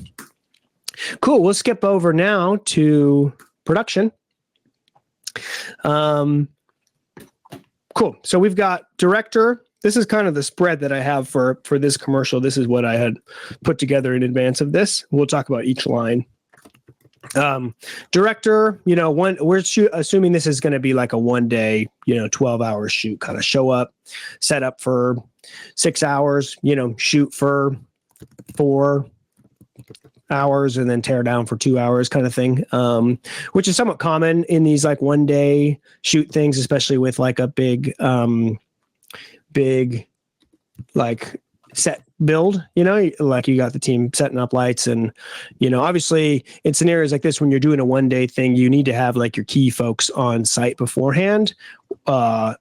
Cool. We'll skip over now to production. Cool. So we've got director. This is kind of the spread that I have for this commercial. This is what I had put together in advance of this. We'll talk about each line. Director, we're assuming this is going to be like a 1 day, 12-hour shoot, kind of show up, set up for 6 hours, shoot for 4 hours and then tear down for 2 hours kind of thing, which is somewhat common in these like 1 day shoot things, especially with like a big like set build, like you got the team setting up lights, and obviously in scenarios like this, when you're doing a 1 day thing, you need to have like your key folks on site beforehand, or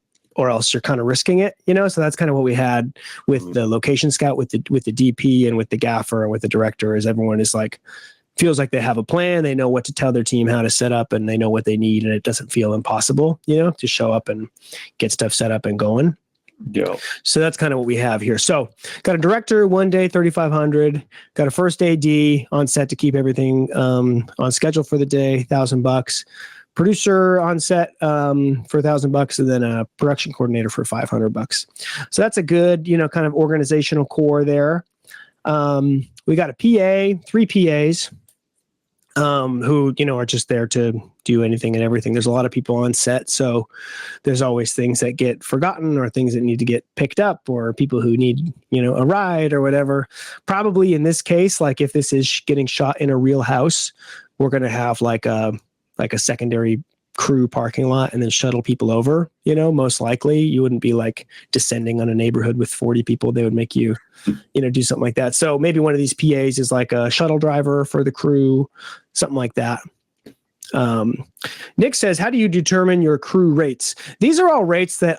else you're kind of risking it, so that's kind of what we had with the location scout, with the DP and with the gaffer and with the director, is everyone is like, feels like they have a plan, they know what to tell their team how to set up, and they know what they need, and it doesn't feel impossible, to show up and get stuff set up and going. Yeah. So that's kind of what we have here. So got a director, 1 day, 3,500. Got a first AD on set to keep everything on schedule for the day, $1,000. producer on set for $1,000, and then a production coordinator for $500. So that's a good, kind of organizational core there. We got a PA, 3 PAs, who, are just there to do anything and everything. There's a lot of people on set, so there's always things that get forgotten or things that need to get picked up or people who need, a ride or whatever. Probably in this case, like if this is getting shot in a real house, we're going to have like a secondary crew parking lot and then shuttle people over. Most likely you wouldn't be like descending on a neighborhood with 40 people. They would make you, do something like that. So maybe one of these PAs is like a shuttle driver for the crew, something like that. Nick says, how do you determine your crew rates? These are all rates that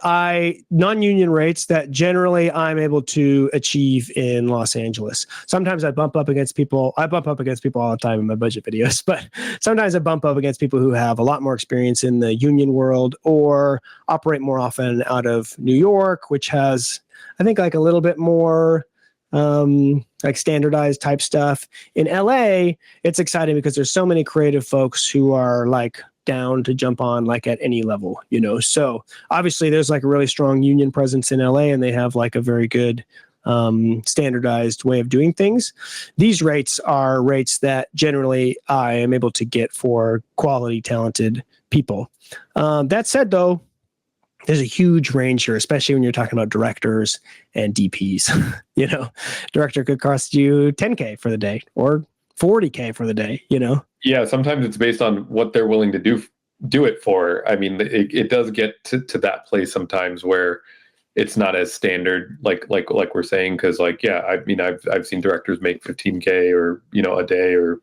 non-union rates that generally I'm able to achieve in Los Angeles. Sometimes I bump up against people. I bump up against people all the time in my budget videos, but sometimes I bump up against people who have a lot more experience in the union world or operate more often out of New York, which has, I think, like a little bit more like standardized type stuff. In LA, it's exciting because there's so many creative folks who are like down to jump on like at any level, so obviously there's like a really strong union presence in LA and they have like a very good standardized way of doing things. These rates are rates that generally I am able to get for quality, talented people. That said, though, there's a huge range here, especially when you're talking about directors and DPs. Director could cost you $10K for the day or $40K for the day, Yeah, sometimes it's based on what they're willing to do it for. I mean, it does get to that place sometimes where it's not as standard, like we're saying, because I've seen directors make $15K or a day, or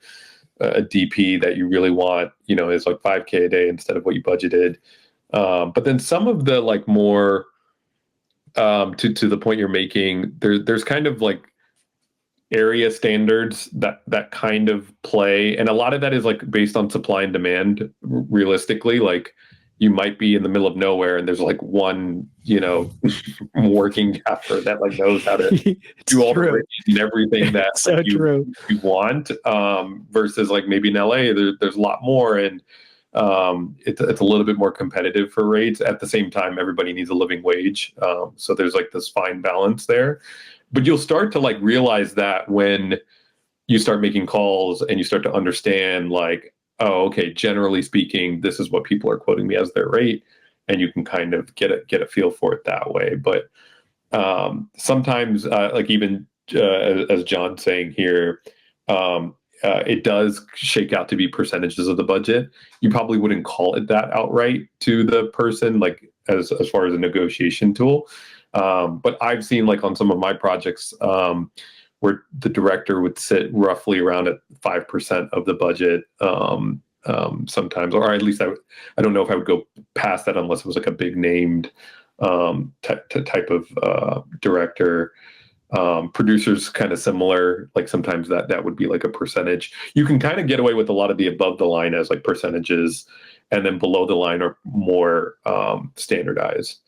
a DP that you really want is like $5K a day instead of what you budgeted. But then some of the like more to the point you're making, there's kind of like area standards that kind of play, and a lot of that is like based on supply and demand. Realistically, like you might be in the middle of nowhere and there's like one working gaffer that like knows how to do all the rigging and everything that so like, you want, versus like maybe in LA there's a lot more, and it's a little bit more competitive for rates. At the same time, everybody needs a living wage, so there's like this fine balance there. But you'll start to like realize that when you start making calls and you start to understand like, oh, okay, generally speaking, this is what people are quoting me as their rate, and you can kind of get a feel for it that way. But sometimes, like even as John's saying here, it does shake out to be percentages of the budget. You probably wouldn't call it that outright to the person, like as far as a negotiation tool. But I've seen like on some of my projects where the director would sit roughly around at 5% of the budget sometimes, or at least I don't know if I would go past that unless it was like a big named type of director. Producers kind of similar, like sometimes that would be like a percentage. You can kind of get away with a lot of the above the line as like percentages, and then below the line are more standardized.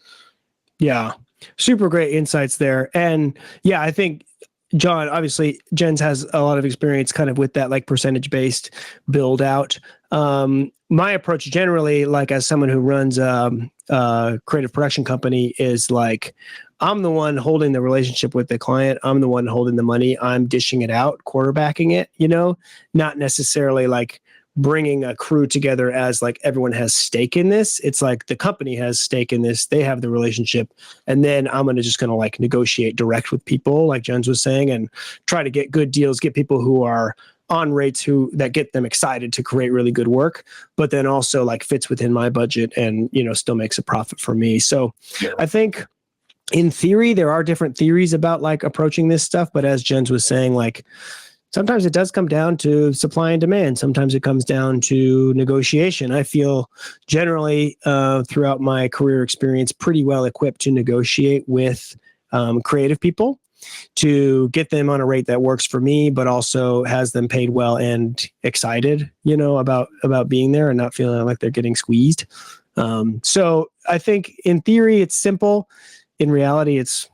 Yeah, super great insights there. And yeah, I think John, obviously Jens has a lot of experience kind of with that like percentage based build out. My approach generally, like as someone who runs a creative production company, is like, I'm the one holding the relationship with the client. I'm the one holding the money. I'm dishing it out, quarterbacking it, not necessarily like bringing a crew together as like everyone has stake in this. It's like the company has stake in this. They have the relationship. And then I'm going to like negotiate direct with people, like Jens was saying, and try to get good deals, get people who are on rates that get them excited to create really good work, but then also like fits within my budget and, still makes a profit for me. So yeah. I think in theory, there are different theories about like approaching this stuff. But as Jens was saying, like sometimes it does come down to supply and demand. Sometimes it comes down to negotiation. I feel generally throughout my career experience pretty well equipped to negotiate with creative people to get them on a rate that works for me, but also has them paid well and excited, about being there and not feeling like they're getting squeezed. So I think in theory, it's simple. In reality, it's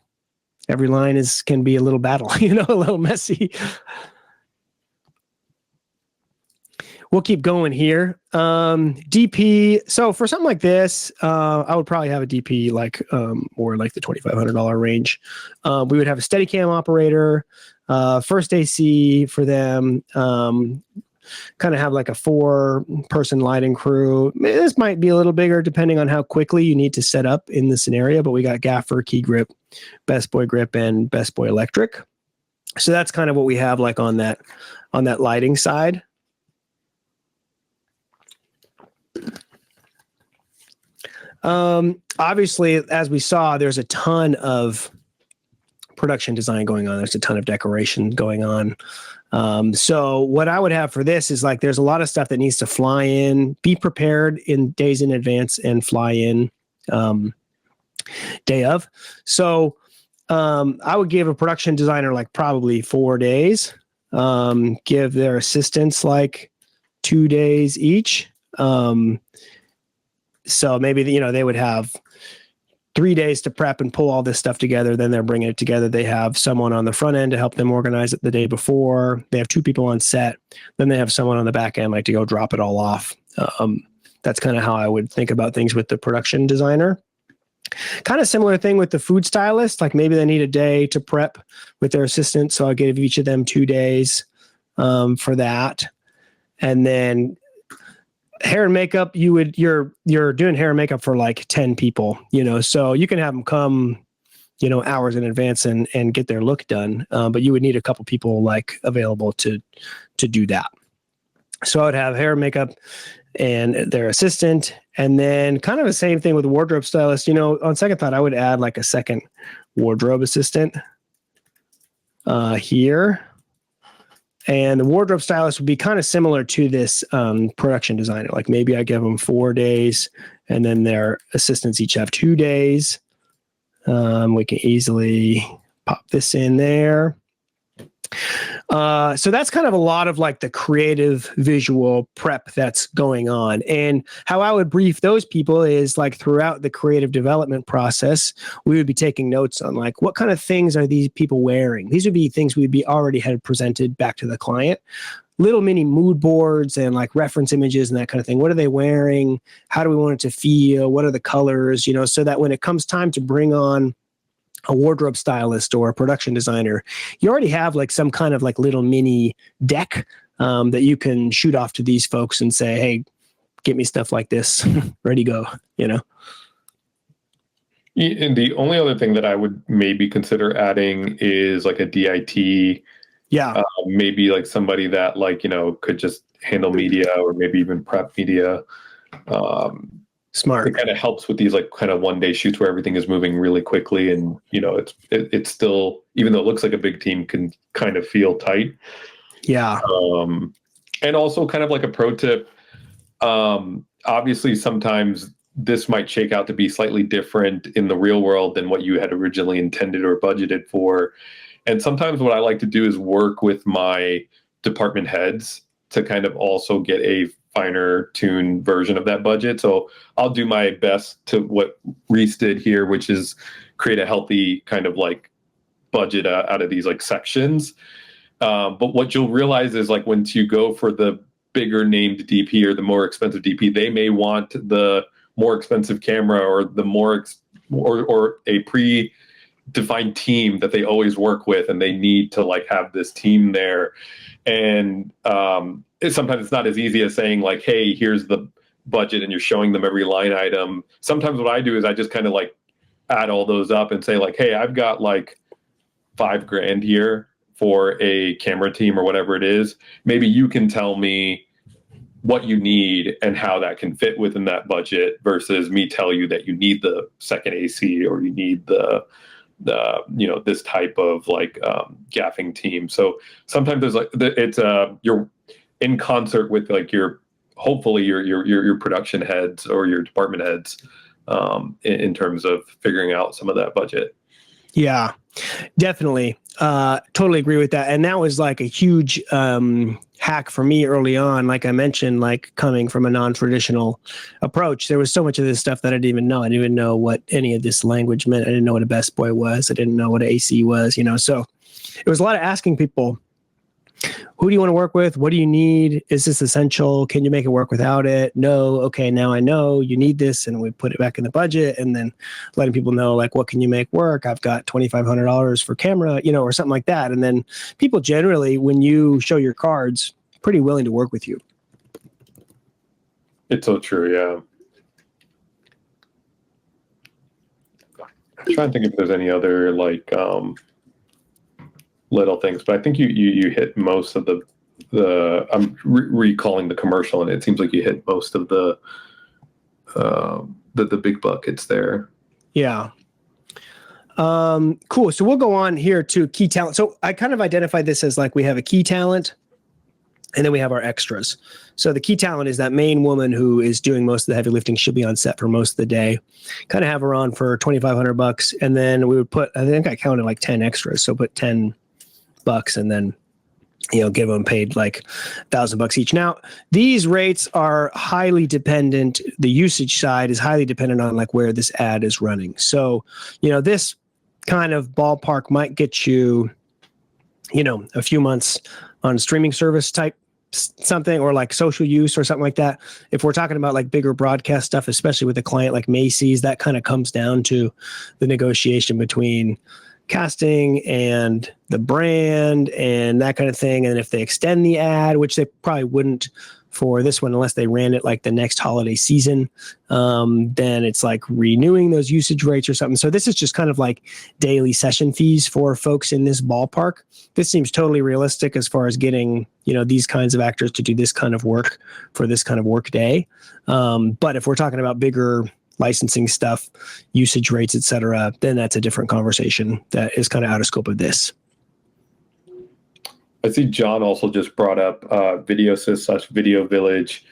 every line can be a little battle, a little messy. we'll keep going here. DP. So for something like this, I would probably have a DP like more like the $2,500 range. We would have a Steadicam operator, first AC for them. Kind of have like a 4-person lighting crew. This might be a little bigger depending on how quickly you need to set up in the scenario, but we got gaffer, key grip, best boy grip, and best boy electric. So that's kind of what we have like on that lighting side. Obviously, as we saw, there's a ton of production design going on. There's a ton of decoration going on. So what I would have for this is like, there's a lot of stuff that needs to fly in, be prepared in days in advance and fly in, day of. So, I would give a production designer like probably 4 days, give their assistants like 2 days each. So maybe, they would have 3 days to prep and pull all this stuff together. Then they're bringing it together. They have someone on the front end to help them organize it the day before. They have 2 people on set. Then they have someone on the back end, like to go drop it all off. That's kind of how I would think about things with the production designer. Kind of similar thing with the food stylist. Like maybe they need a day to prep with their assistant. So I'll give each of them 2 days for that. And then hair and makeup, you're doing hair and makeup for like 10 people, so you can have them come, hours in advance and get their look done. But you would need a couple people like available to do that. So I would have hair and makeup and their assistant, and then kind of the same thing with the wardrobe stylist. On second thought, I would add like a second wardrobe assistant here. And the wardrobe stylist would be kind of similar to this production designer. Like maybe I give them 4 days, and then their assistants each have 2 days. We can easily pop this in there. So that's kind of a lot of like the creative visual prep that's going on. And how I would brief those people is like throughout the creative development process, we would be taking notes on like, what kind of things are these people wearing? These would be things we'd be already had presented back to the client. Little mini mood boards and like reference images and that kind of thing. What are they wearing? How do we want it to feel? What are the colors? So that when it comes time to bring on a wardrobe stylist or a production designer, you already have like some kind of like little mini deck that you can shoot off to these folks and say, hey, get me stuff like this, ready, go, And the only other thing that I would maybe consider adding is like a DIT. Yeah. Maybe like somebody that like, could just handle media or maybe even prep media. Smart. It kind of helps with these like kind of 1 day shoots where everything is moving really quickly, and it's still, even though it looks like a big team, can kind of feel tight. Yeah. And also kind of like a pro tip. Obviously, sometimes this might shake out to be slightly different in the real world than what you had originally intended or budgeted for. And sometimes what I like to do is work with my department heads to kind of also get a finer tuned version of that budget. So I'll do my best to what Reese did here, which is create a healthy kind of like budget out of these like sections. But what you'll realize is like once you go for the bigger named DP or the more expensive DP, they may want the more expensive camera or the more or a pre-defined team that they always work with, and they need to like have this team there. And sometimes it's not as easy as saying like, hey, here's the budget, and you're showing them every line item. Sometimes what I do is I just kind of like add all those up and say like, hey, I've got like $5,000 here for a camera team or whatever it is. Maybe you can tell me what you need and how that can fit within that budget versus me tell you that you need the second AC or you need the this type of like gaffing team. So sometimes there's like it's you're in concert with like hopefully your production heads or your department heads in terms of figuring out some of that budget. Yeah, definitely. Totally agree with that. And that was like a huge hack for me early on. Like I mentioned, like coming from a non-traditional approach, there was so much of this stuff that I didn't even know. I didn't even know what any of this language meant. I didn't know what a best boy was. I didn't know what an AC was, So it was a lot of asking people who do you want to work with? What do you need? Is this essential? Can you make it work without it? No. Okay, now I know you need this, and we put it back in the budget, and then letting people know, like, what can you make work? I've got $2,500 for camera, or something like that. And then people generally, when you show your cards, pretty willing to work with you. It's so true, yeah. I'm trying to think if there's any other little things, but I think you hit most of the I'm recalling the commercial, and it seems like you hit most of the big buckets there. Yeah. Cool. So we'll go on here to key talent. So I kind of identified this as like we have a key talent, and then we have our extras. So the key talent is that main woman who is doing most of the heavy lifting. She'll be on set for most of the day. Kind of have her on for $2,500, and then we would put, I think I counted like 10 extras. So put $10, and then give them paid like $1,000 each. Now these rates are highly dependent. The usage side is highly dependent on like where this ad is running. So this kind of ballpark might get you a few months on streaming service type something, or like social use or something like that. If we're talking about like bigger broadcast stuff, especially with a client like Macy's, that kind of comes down to the negotiation between casting and the brand and that kind of thing. And if they extend the ad, which they probably wouldn't for this one unless they ran it like the next holiday season, then it's like renewing those usage rates or something. So this is just kind of like daily session fees for folks in this ballpark. This seems totally realistic as far as getting these kinds of actors to do this kind of work for this kind of work day. But if we're talking about bigger licensing stuff, usage rates, etc., then that's a different conversation that is kind of out of scope of this. I see John also just brought up VideoSys / Video Village.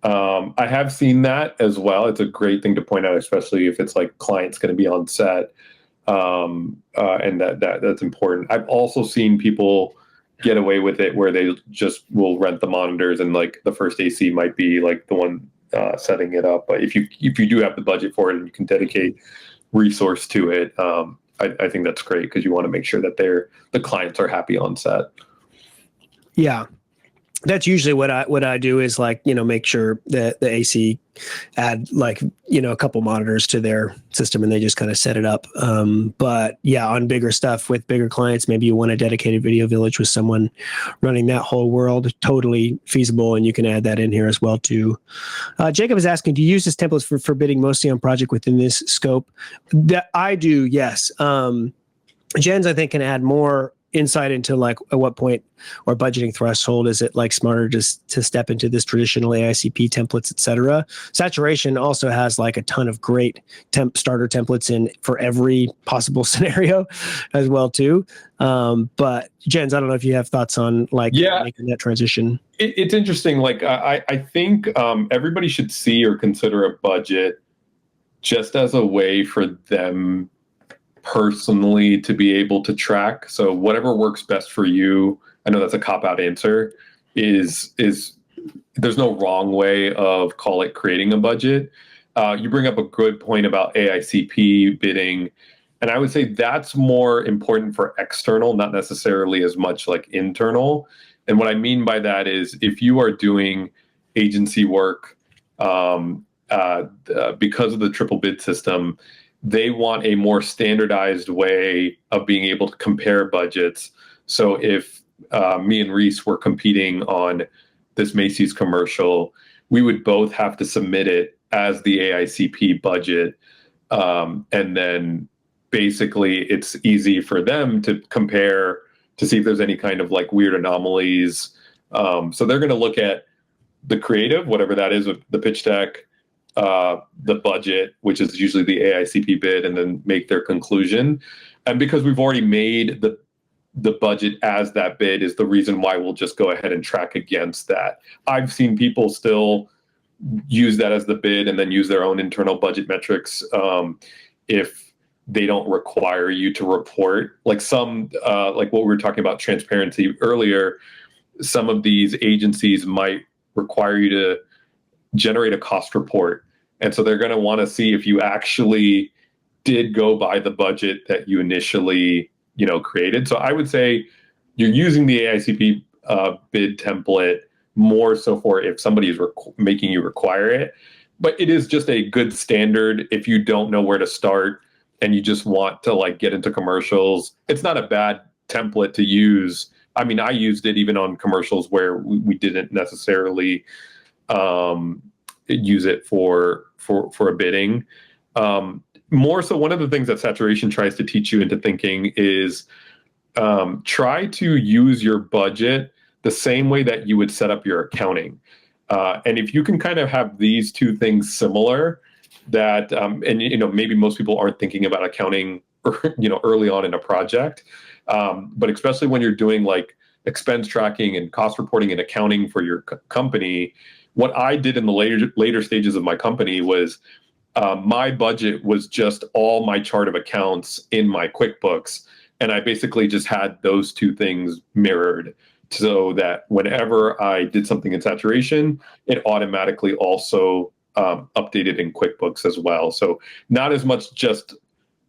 I have seen that as well. It's a great thing to point out, especially if it's like clients going to be on set, and that's important. I've also seen people get away with it where they just will rent the monitors, and like the first AC might be like the one setting it up. But if you do have the budget for it and you can dedicate resource to it, I think that's great, because you want to make sure that the clients are happy on set. Yeah, that's usually what I do is like, make sure that the AC add like, a couple monitors to their system, and they just kind of set it up. But yeah, on bigger stuff with bigger clients, maybe you want a dedicated video village with someone running that whole world. Totally feasible. And you can add that in here as well too. Jacob is asking, do you use this template for bidding mostly on project within this scope? That I do. Yes. Jens, I think, can add more insight into like at what point or budgeting threshold is it like smarter just to step into this traditional AICP templates, etc. Saturation also has like a ton of great starter templates in for every possible scenario as well too. But Jens, I don't know if you have thoughts on like making that transition. It's interesting. Like I think everybody should see or consider a budget just as a way for them personally to be able to track. So whatever works best for you, I know that's a cop-out answer, is there's no wrong way of creating a budget. You bring up a good point about AICP bidding, and I would say that's more important for external, not necessarily as much like internal. And what I mean by that is if you are doing agency work, because of the triple bid system, they want a more standardized way of being able to compare budgets. So if me and Reese were competing on this Macy's commercial, we would both have to submit it as the AICP budget. And then basically it's easy for them to compare to see if there's any kind of like weird anomalies. So they're going to look at the creative, whatever that is, with the pitch deck, the budget, which is usually the AICP bid, and then make their conclusion. And because we've already made the budget as that bid is the reason why we'll just go ahead and track against that. I've seen people still use that as the bid and then use their own internal budget metrics if they don't require you to report. Like like what we were talking about transparency earlier, some of these agencies might require you to generate a cost report. And so they're going to want to see if you actually did go by the budget that you initially, created. So I would say you're using the AICP bid template more so for if somebody is making you require it. But it is just a good standard if you don't know where to start and you just want to like get into commercials. It's not a bad template to use. I mean, I used it even on commercials where we didn't necessarily use it for a bidding. More so, one of the things that saturation tries to teach you into thinking is try to use your budget the same way that you would set up your accounting. And if you can kind of have these two things similar, that and you know, maybe most people aren't thinking about accounting, you know, early on in a project, but especially when you're doing like expense tracking and cost reporting and accounting for your company. What I did in the later stages of my company was my budget was just all my chart of accounts in my QuickBooks, and I basically just had those two things mirrored, so that whenever I did something in saturation, it automatically also updated in QuickBooks as well. So not as much just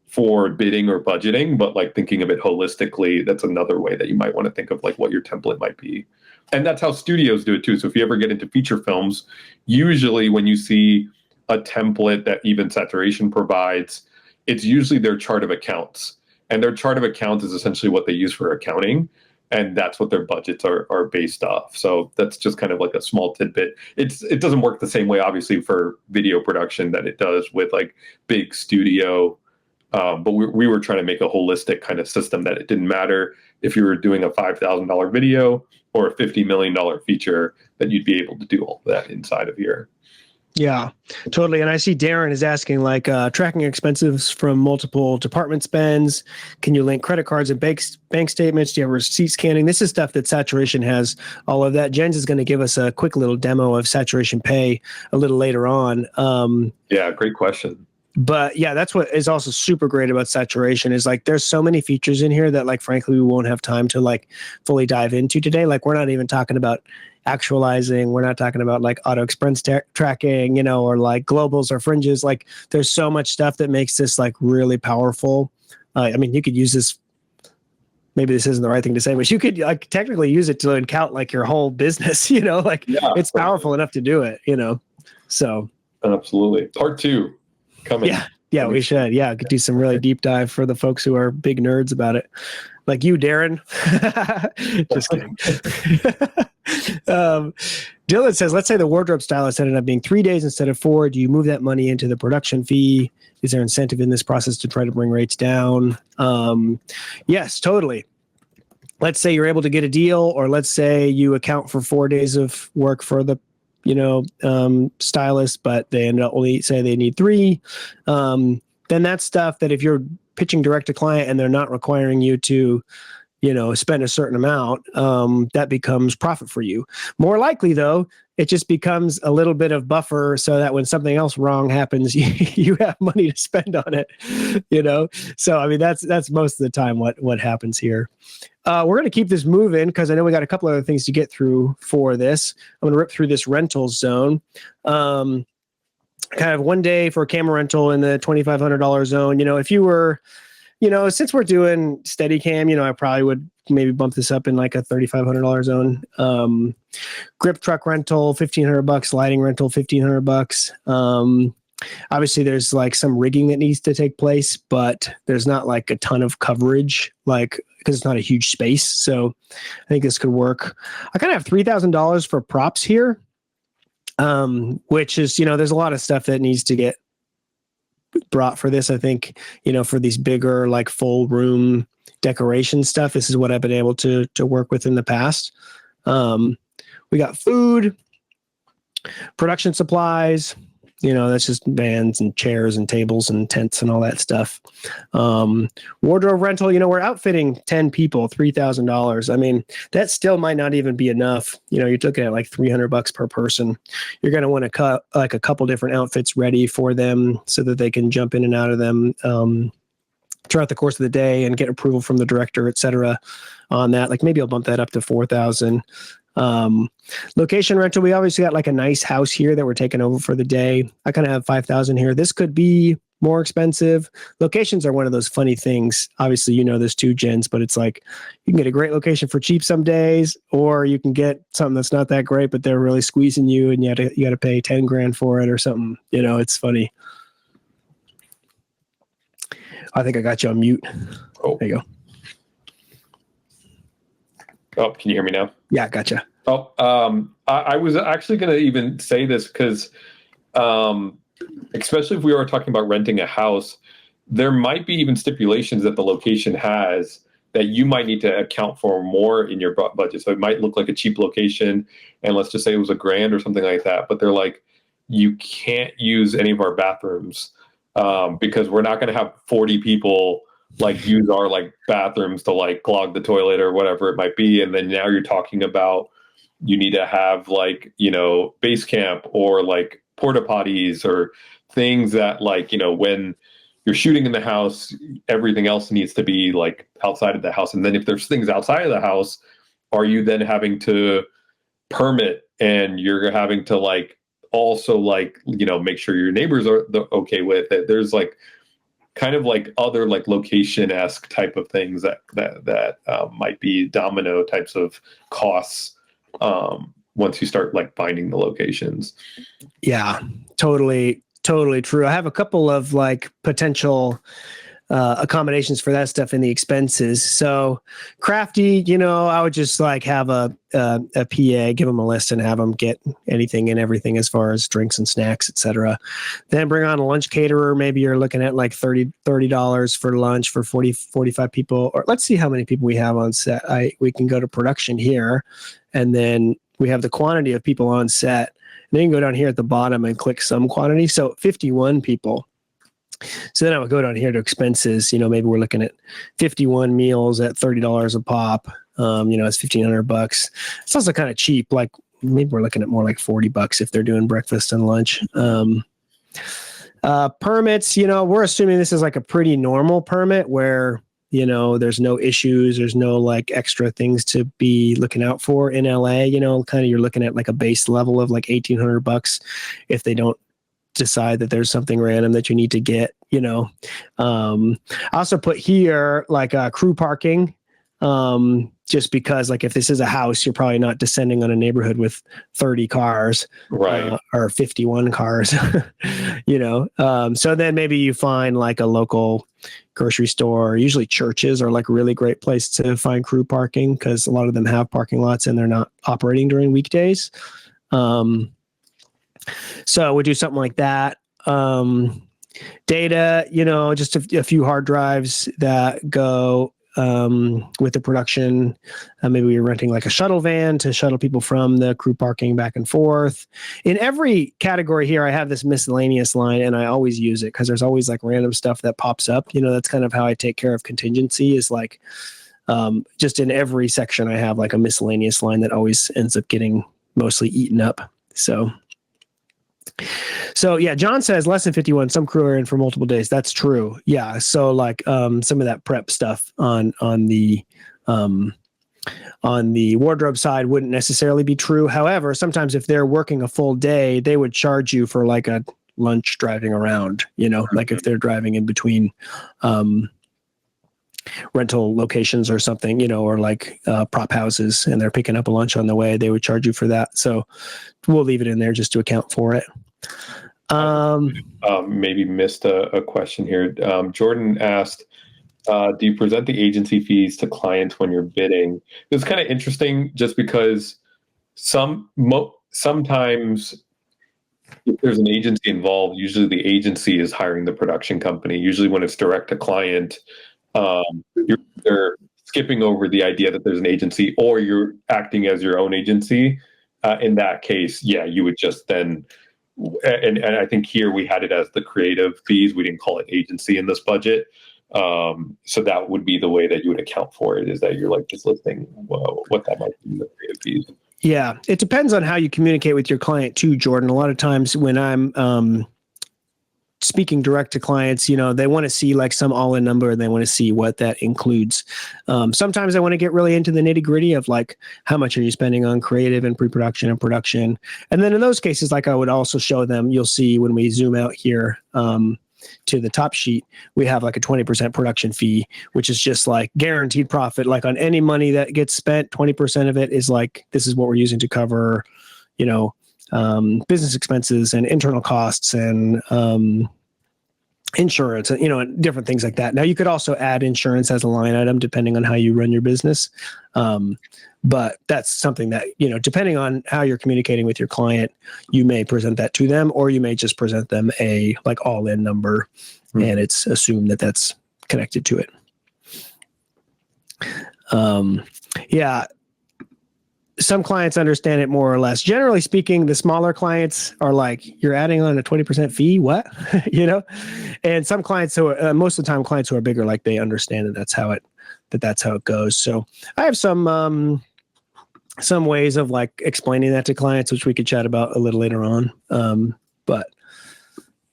for bidding or budgeting, but like thinking of it holistically. That's another way that you might want to think of like what your template might be. And that's how studios do it too. So if you ever get into feature films, usually when you see a template that even saturation provides, it's usually their chart of accounts. And their chart of accounts is essentially what they use for accounting. And that's what their budgets are based off. So that's just kind of like a small tidbit. It doesn't work the same way, obviously, for video production that it does with like big studio. But we were trying to make a holistic kind of system that it didn't matter if you were doing a $5,000 video or a $50 million feature, that you'd be able to do all that inside of here. Yeah, totally. And I see Darren is asking like tracking expenses from multiple department spends. Can you link credit cards and bank statements? Do you have receipt scanning? This is stuff that Saturation has all of that. Jens is going to give us a quick little demo of Saturation Pay a little later on. Yeah, great question. But yeah, that's what is also super great about Saturation is like there's so many features in here that like frankly we won't have time to like fully dive into today. Like we're not even talking about actualizing. We're not talking about like auto expense tracking, you know, or like globals or fringes. Like there's so much stuff that makes this like really powerful. I mean, you could use this. Maybe this isn't the right thing to say, but you could like technically use it to count like your whole business, you know, like it's powerful enough to do it, you know? So absolutely. Part 2 coming. Yeah, we should. Yeah, could do some really deep dive for the folks who are big nerds about it. Like you, Darren. Just kidding. Dylan says, let's say the wardrobe stylist ended up being 3 days instead of 4. Do you move that money into the production fee? Is there incentive in this process to try to bring rates down? Yes, totally. Let's say you're able to get a deal, or let's say you account for 4 days of work for the stylist, but they end up only say they need 3. Then that's stuff that if you're pitching direct to client and they're not requiring you to, spend a certain amount, that becomes profit for you. More likely though, it just becomes a little bit of buffer so that when something else wrong happens, you have money to spend on it, So, I mean, that's most of the time what happens here. We're going to keep this moving because I know we got a couple other things to get through for this. I'm going to rip through this rentals zone. Kind of one day for a camera rental in the $2,500 zone. If you were, since we're doing Steadicam, I probably would maybe bump this up in like a $3,500 zone. Grip truck rental, $1,500. Lighting rental, $1,500. Obviously there's like some rigging that needs to take place, but there's not like a ton of coverage, like, because it's not a huge space. So I think this could work. I kind of have $3,000 for props here, which is, there's a lot of stuff that needs to get brought for this. I think, for these bigger, like full room decoration stuff, this is what I've been able to work with in the past. We got food, production supplies, that's just vans and chairs and tables and tents and all that stuff. Wardrobe rental, we're outfitting 10 people, $3,000. I mean, that still might not even be enough. You're looking at like $300 per person. You're going to want to cut like a couple different outfits ready for them so that they can jump in and out of them throughout the course of the day and get approval from the director, et cetera, on that. Like maybe I'll bump that up to 4,000. Location rental, we obviously got like a nice house here that we're taking over for the day. I kind of have 5,000 here. This could be more expensive. Locations are one of those funny things. Obviously, you know this too, Jens, but it's like you can get a great location for cheap some days, or you can get something that's not that great, but they're really squeezing you, and you got to pay 10 grand for it or something. You know, it's funny. I think I got you on mute. Oh, there you go. Oh, can you hear me now? Yeah, gotcha. Oh, I was actually going to even say this because, especially if we were talking about renting a house, there might be even stipulations that the location has that you might need to account for more in your budget. So it might look like a cheap location, and let's just say it was $1,000 or something like that. But they're like, you can't use any of our bathrooms because we're not going to have 40 people like use our like bathrooms to like clog the toilet or whatever it might be. And then now you're talking about you need to have like, you know, base camp or like porta potties or things that like, you know, when you're shooting in the house, everything else needs to be like outside of the house. And then if there's things outside of the house, are you then having to permit and you're having to like also like, you know, make sure your neighbors are okay with it. There's like kind of like other like location-esque type of things that might be domino types of costs once you start like finding the locations. Yeah, totally true. I have a couple of like potential accommodations for that stuff in the expenses. So Crafty, you know, I would just like have a PA, give them a list and have them get anything and everything as far as drinks and snacks, etc. Then bring on a lunch caterer. Maybe you're looking at like $30 for lunch for 45 people, or let's see how many people we have on set. We can go to production here, and then we have the quantity of people on set. And then you can go down here at the bottom and click some quantity. So 51 people. So then I would go down here to expenses. You know, maybe we're looking at 51 meals at $30 a pop. You know, it's $1,500. It's also kind of cheap. Like maybe we're looking at more like $40 if they're doing breakfast and lunch. Permits, you know, we're assuming this is like a pretty normal permit where, you know, there's no issues. There's no like extra things to be looking out for in LA. You know, kind of you're looking at like a base level of like $1,800 if they don't decide that there's something random that you need to get, you know. I also put here like crew parking, just because like if this is a house, you're probably not descending on a neighborhood with 30 cars, right? Or 51 cars, you know. So then maybe you find like a local grocery store. Usually churches are like a really great place to find crew parking because a lot of them have parking lots and they're not operating during weekdays. So we do something like that. Data, you know, just a few hard drives that go with the production. Maybe we're renting like a shuttle van to shuttle people from the crew parking back and forth. In every category here, I have this miscellaneous line, and I always use it because there's always like random stuff that pops up. You know, that's kind of how I take care of contingency is like just in every section, I have like a miscellaneous line that always ends up getting mostly eaten up. So yeah, John says less than 51. Some crew are in for multiple days. That's true. Yeah. So like some of that prep stuff on the wardrobe side wouldn't necessarily be true. However, sometimes if they're working a full day, they would charge you for like a lunch driving around, you know, like if they're driving in between rental locations or something, you know, or like prop houses and they're picking up a lunch on the way, they would charge you for that. So we'll leave it in there just to account for it. Maybe missed a question here. Jordan asked, do you present the agency fees to clients when you're bidding? It's kind of interesting just because sometimes if there's an agency involved, usually the agency is hiring the production company. Usually when it's direct to client, you're either skipping over the idea that there's an agency or you're acting as your own agency. In that case, yeah, you would just then, and I think here we had it as the creative fees. We didn't call it agency in this budget. So that would be the way that you would account for it, is that you're like just listing what that might be in the creative fees. Yeah, it depends on how you communicate with your client too, Jordan. A lot of times when I'm speaking direct to clients, you know, they want to see like some all-in number and they want to see what that includes. Sometimes I want to get really into the nitty-gritty of like, how much are you spending on creative and pre-production and production? And then in those cases, like I would also show them, you'll see when we zoom out here, to the top sheet, we have like a 20% production fee, which is just like guaranteed profit. Like on any money that gets spent, 20% of it is like, this is what we're using to cover, business expenses and internal costs and insurance, and different things like that. Now you could also add insurance as a line item depending on how you run your business. But that's something that, depending on how you're communicating with your client, you may present that to them, or you may just present them a like all-in number, and it's assumed that that's connected to it. Yeah. Some clients understand it more or less. Generally speaking, the smaller clients are like, you're adding on a 20% fee? What? And some clients, most of the time clients who are bigger, like they understand that that's how it goes. So I have some ways of like explaining that to clients, which we could chat about a little later on. But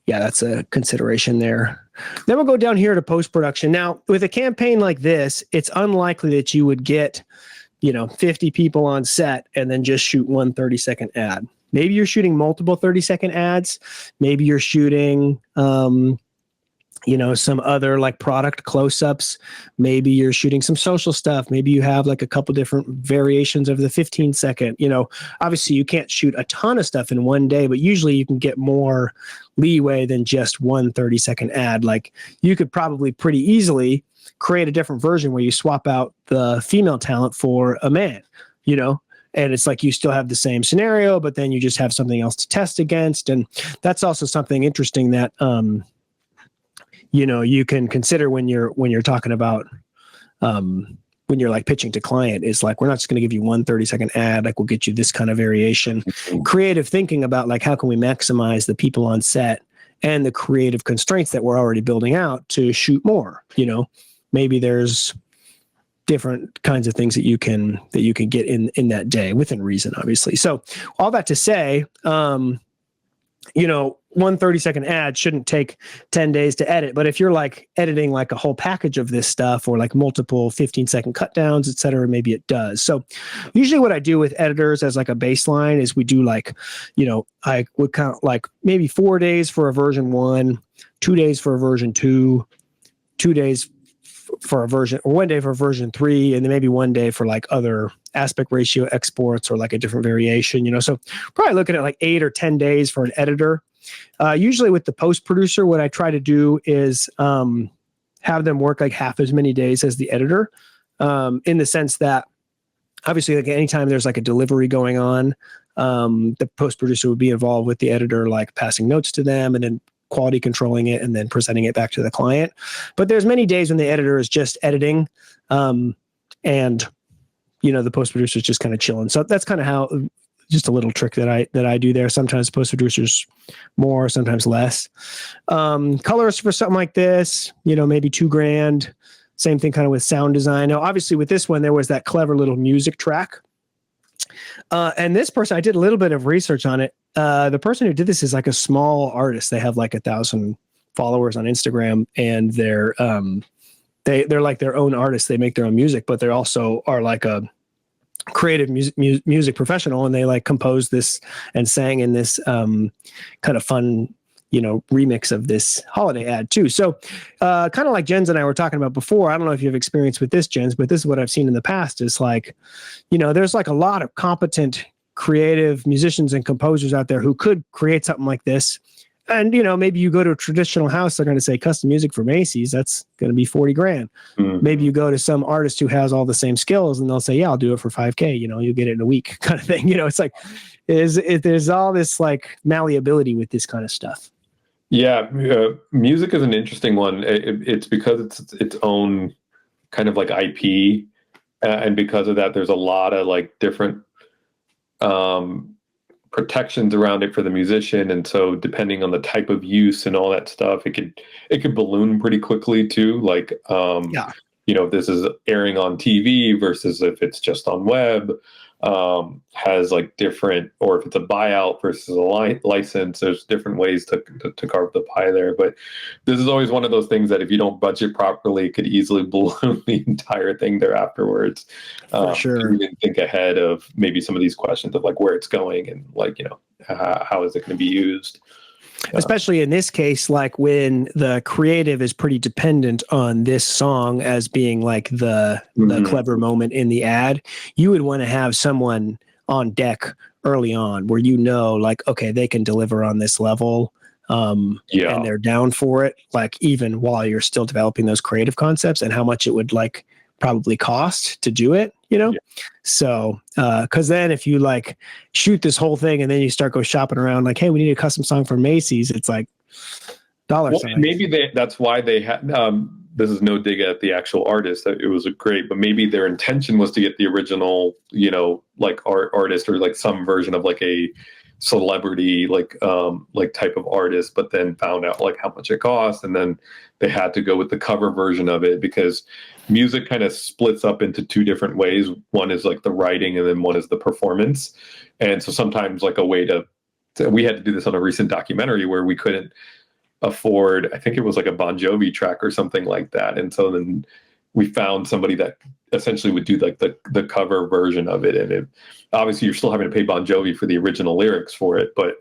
yeah, that's a consideration there. Then we'll go down here to post-production. Now with a campaign like this, it's unlikely that you would get 50 people on set and then just shoot one 30-second ad. Maybe you're shooting multiple 30-second ads. Maybe you're shooting, some other like product close-ups. Maybe you're shooting some social stuff. Maybe you have like a couple different variations of the 15-second. Obviously you can't shoot a ton of stuff in one day, but usually you can get more leeway than just one 30-second ad. Like you could probably pretty easily create a different version where you swap out the female talent for a man, and it's like you still have the same scenario, but then you just have something else to test against. And that's also something interesting that, you can consider when you're talking about, when you're like pitching to client, is like, we're not just going to give you one 30-second ad. Like we'll get you this kind of variation, creative thinking about like, how can we maximize the people on set and the creative constraints that we're already building out to shoot more, maybe there's different kinds of things that you can get in that day within reason, obviously. So all that to say, one 30-second ad shouldn't take 10 days to edit. But if you're like editing like a whole package of this stuff or like multiple 15-second cut downs, et cetera, maybe it does. So usually what I do with editors as like a baseline is we do like, I would count like maybe 4 days for a version 1, 2 days for a version 2, 2 days for a version, or 1 day for version 3, and then maybe 1 day for like other aspect ratio exports or like a different variation, so probably looking at like 8 or 10 days for an editor. Usually with the post producer, what I try to do is have them work like half as many days as the editor, in the sense that obviously like anytime there's like a delivery going on, the post producer would be involved with the editor, like passing notes to them and then quality controlling it and then presenting it back to the client. But there's many days when the editor is just editing, and the post producer is just kind of chilling. So that's kind of how, just a little trick that I do there. Sometimes post producers more, sometimes less. Colors for something like this, maybe $2,000. Same thing kind of with sound design. Now, obviously with this one, there was that clever little music track. And this person, I did a little bit of research on it. The person who did this is like a small artist. They have like 1,000 followers on Instagram, and they're like their own artists. They make their own music, but they also are like a creative music professional, and they like composed this and sang in this kind of fun remix of this holiday ad too. So kind of like Jens and I were talking about before, I don't know if you have experience with this, Jens, but this is what I've seen in the past, is like, there's like a lot of competent creative musicians and composers out there who could create something like this. And, maybe you go to a traditional house, they're going to say custom music for Macy's, that's going to be $40,000. Mm-hmm. Maybe you go to some artist who has all the same skills and they'll say, yeah, I'll do it for $5,000, you'll get it in a week kind of thing. It's like, there's all this like malleability with this kind of stuff. Yeah. Music is an interesting one. It's because it's its own kind of like IP. And because of that, there's a lot of like different, protections around it for the musician, and so depending on the type of use and all that stuff, it could balloon pretty quickly too. Like, if this is airing on TV versus if it's just on web, has like different, or if it's a buyout versus a license, there's different ways to carve the pie there. But this is always one of those things that if you don't budget properly, it could easily balloon the entire thing there afterwards. For sure. You didn't think ahead of maybe some of these questions of like where it's going and like, how is it going to be used? Especially in this case, like when the creative is pretty dependent on this song as being like the clever moment in the ad, you would want to have someone on deck early on where like, okay, they can deliver on this level, and they're down for it, like even while you're still developing those creative concepts and how much it would like probably cost to do it, So, because then if you like shoot this whole thing and then you start go shopping around like, hey, we need a custom song for Macy's, it's like dollar signs. Maybe that's why they had. This is no dig at the actual artist. It was great, but maybe their intention was to get the original, like artist or like some version of like a celebrity, like type of artist, but then found out like how much it cost, and then they had to go with the cover version of it because music kind of splits up into two different ways. One is like the writing, and then one is the performance. And so sometimes like a way to we had to do this on a recent documentary where we couldn't afford, I think it was like a Bon Jovi track or something like that. And so then we found somebody that essentially would do like the cover version of it. And obviously you're still having to pay Bon Jovi for the original lyrics for it, but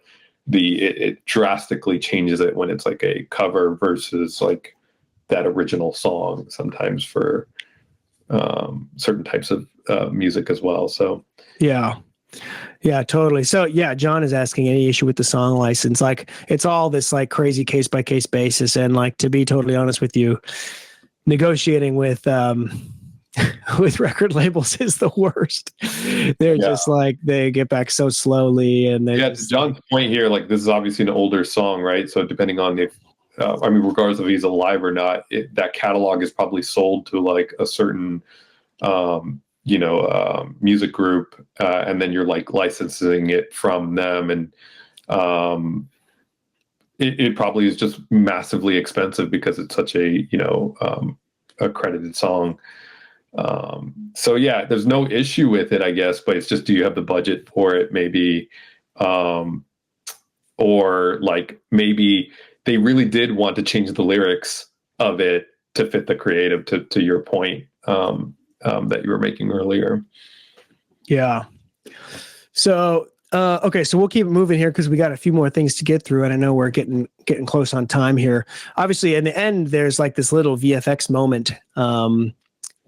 it drastically changes it when it's like a cover versus like that original song sometimes for certain types of music as well. So yeah, totally. So yeah, John is asking any issue with the song license. Like it's all this like crazy case by case basis. And like, to be totally honest with you, negotiating with record labels is the worst. They're just like, they get back so slowly. And they to John's point here, like this is obviously an older song, right? So depending on if, regardless of if he's alive or not, that catalog is probably sold to like a certain, music group, and then you're like licensing it from them, and it probably is just massively expensive because it's such a accredited song. So yeah, there's no issue with it, I guess, but it's just, do you have the budget for it? Maybe, or like maybe they really did want to change the lyrics of it to fit the creative, to your point, that you were making earlier. Yeah. So, okay. So we'll keep moving here because we got a few more things to get through, and I know we're getting close on time here. Obviously, in the end, there's like this little VFX moment,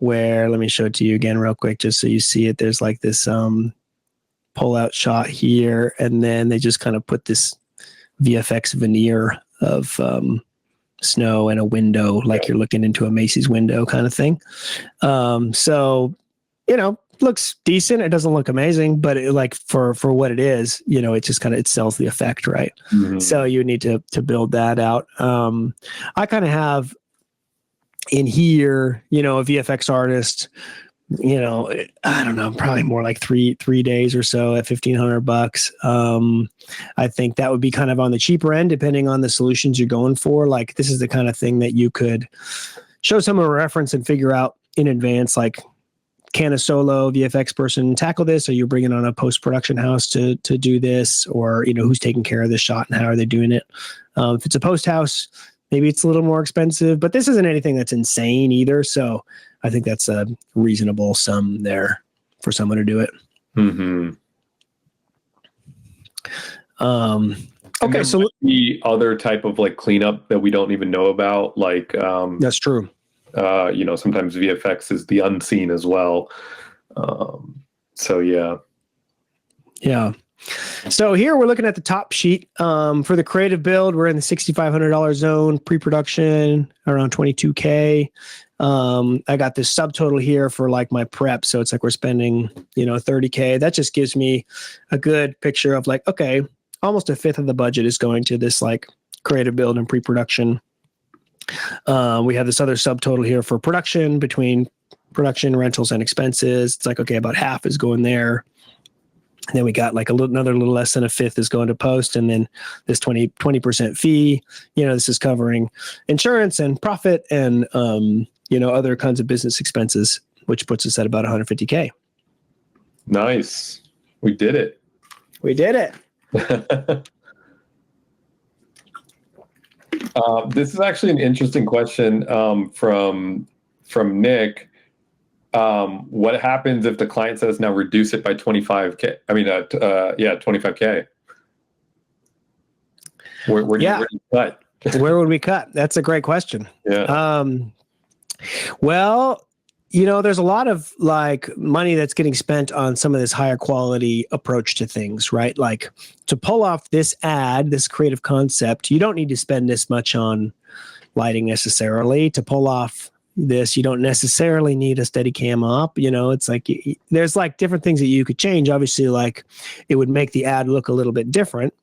where, let me show it to you again real quick, just so you see it. There's like this, pull out shot here, and then they just kind of put this VFX veneer of, snow and a window, like you're looking into a Macy's window kind of thing. So, looks decent. It doesn't look amazing, but it, like for what it is, it just kind of, it sells the effect, right? Mm-hmm. So you need to build that out. I kind of have in here, a VFX artist, I don't know, probably more like three days or so at $1,500. I think that would be kind of on the cheaper end, depending on the solutions you're going for. Like this is the kind of thing that you could show someone a reference and figure out in advance, like, can a solo VFX person tackle this? Are you bringing on a post-production house to do this? Or, who's taking care of this shot and how are they doing it? If it's a post house, maybe it's a little more expensive, but this isn't anything that's insane either. So I think that's a reasonable sum there for someone to do it. Mm-hmm. Okay. So the other type of like cleanup that we don't even know about, like, that's true. Sometimes VFX is the unseen as well. So yeah. Yeah. So here we're looking at the top sheet. For the creative build, we're in the $6,500 zone, pre-production around $22K. I got this subtotal here for like my prep. So it's like we're spending, $30K. That just gives me a good picture of like, okay, almost a fifth of the budget is going to this like creative build and pre-production. We have this other subtotal here for production, between production, rentals, and expenses. It's like, okay, about half is going there. And then we got like another little less than a fifth is going to post. And then this 20% fee, this is covering insurance and profit and, other kinds of business expenses, which puts us at about 150K. Nice. We did it. We did it. This is actually an interesting question from Nick. What happens if the client says now reduce it by 25K? I mean, 25K. Yeah. where do you cut? Where would we cut? That's a great question. Yeah. Well, there's a lot of like money that's getting spent on some of this higher quality approach to things, right? Like to pull off this ad, this creative concept, you don't need to spend this much on lighting necessarily. To pull off this, you don't necessarily need a steady cam op. It's like there's like different things that you could change. Obviously, like it would make the ad look a little bit different.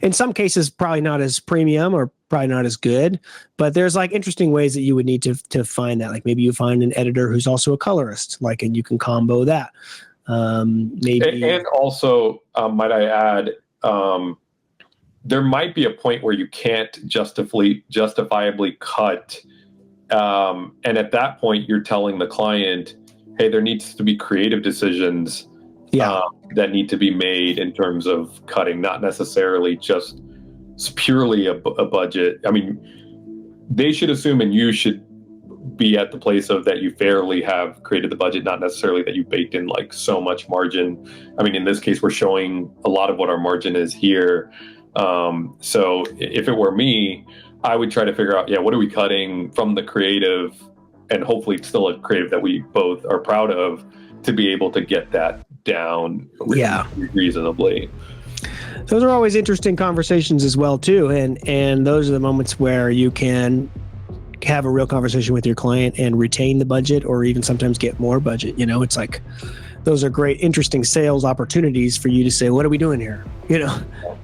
In some cases, probably not as premium or probably not as good, but there's like interesting ways that you would need to find that. Like maybe you find an editor who's also a colorist, like, and you can combo that. Maybe. And also, might I add, there might be a point where you can't justifiably cut. And at that point, you're telling the client, hey, there needs to be creative decisions that need to be made in terms of cutting, not necessarily just purely a budget. I mean, they should assume, and you should be at the place of that you fairly have created the budget, not necessarily that you baked in like so much margin. I mean, in this case, we're showing a lot of what our margin is here. So if it were me, I would try to figure out, what are we cutting from the creative, and hopefully it's still a creative that we both are proud of, to be able to get that down reasonably. Those are always interesting conversations as well too, and those are the moments where you can have a real conversation with your client and retain the budget, or even sometimes get more budget. It's like those are great, interesting sales opportunities for you to say, what are we doing here?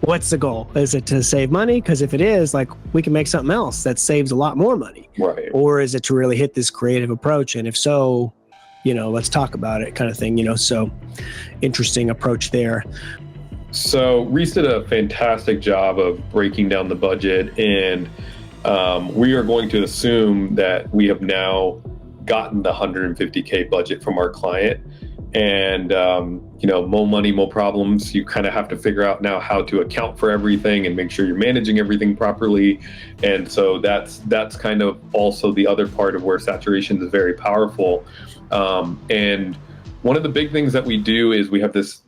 What's the goal? Is it to save money? Because if it is, like, we can make something else that saves a lot more money. Right. Or is it to really hit this creative approach? And if so, let's talk about it, kind of thing. So interesting approach there. So Reese did a fantastic job of breaking down the budget, and we are going to assume that we have now gotten the $150K budget from our client. And, more money, more problems. You kind of have to figure out now how to account for everything and make sure you're managing everything properly. And so that's kind of also the other part of where saturation is very powerful. And one of the big things that we do is we have this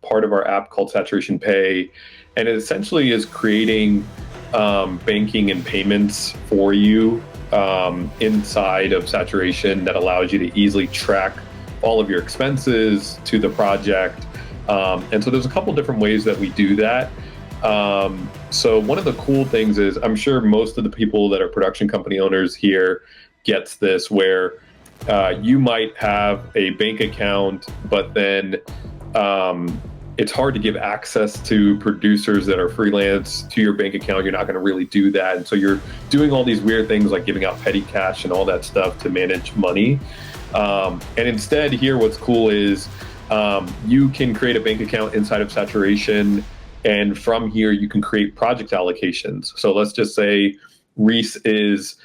part of our app called Saturation Pay, and it essentially is creating banking and payments for you inside of Saturation that allows you to easily track all of your expenses to the project. And so there's a couple different ways that we do that. So one of the cool things is, I'm sure most of the people that are production company owners here gets this, where you might have a bank account, but then it's hard to give access to producers that are freelance to your bank account. You're not going to really do that. And so you're doing all these weird things like giving out petty cash and all that stuff to manage money. And instead here, what's cool is you can create a bank account inside of Saturation, and from here you can create project allocations. So let's just say Reese is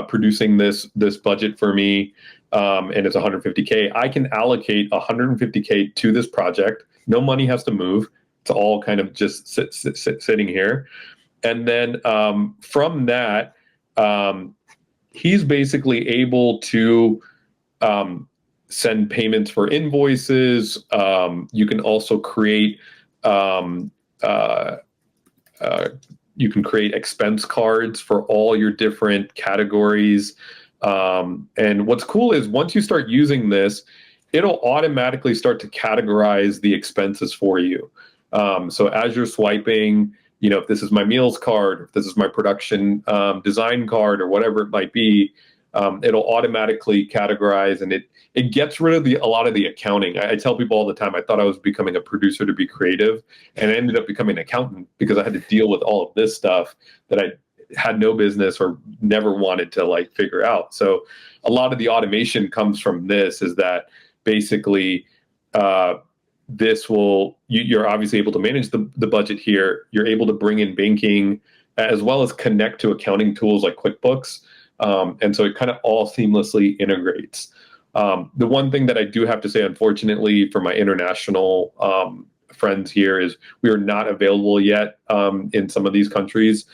producing this budget for me, and it's 150K. I can allocate 150K to this project. No money has to move. It's all kind of just sitting here. And then from that, he's basically able to send payments for invoices. You can also create expense cards for all your different categories. And what's cool is once you start using this, it'll automatically start to categorize the expenses for you. So as you're swiping, if this is my meals card, if this is my production design card, or whatever it might be, it'll automatically categorize, and it gets rid of a lot of the accounting. I tell people all the time, I thought I was becoming a producer to be creative, and I ended up becoming an accountant because I had to deal with all of this stuff that I had no business or never wanted to figure out. So a lot of the automation comes from this, is that basically you're obviously able to manage the budget here. You're able to bring in banking as well as connect to accounting tools like QuickBooks. And so it kind of all seamlessly integrates. The one thing that I do have to say, unfortunately, for my international friends here, is we are not available yet in some of these countries.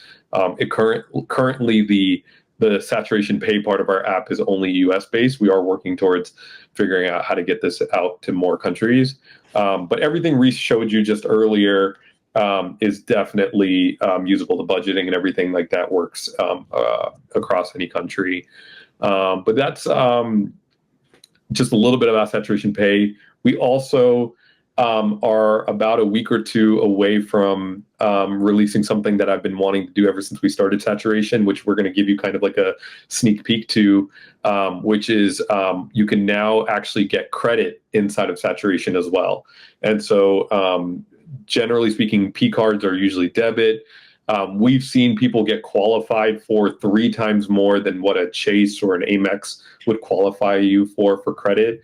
Currently, the Saturation Pay part of our app is only US based. We are working towards figuring out how to get this out to more countries. But everything Reese showed you just earlier, is definitely usable. The budgeting and everything like that works across any country. But that's just a little bit about saturation pay. We also are about a week or two away from releasing something that I've been wanting to do ever since we started saturation, which we're going to give you kind of like a sneak peek to, which is you can now actually get credit inside of saturation as well. And so generally speaking, P cards are usually debit. We've seen people get qualified for 3 times more than what a Chase or an Amex would qualify you for credit,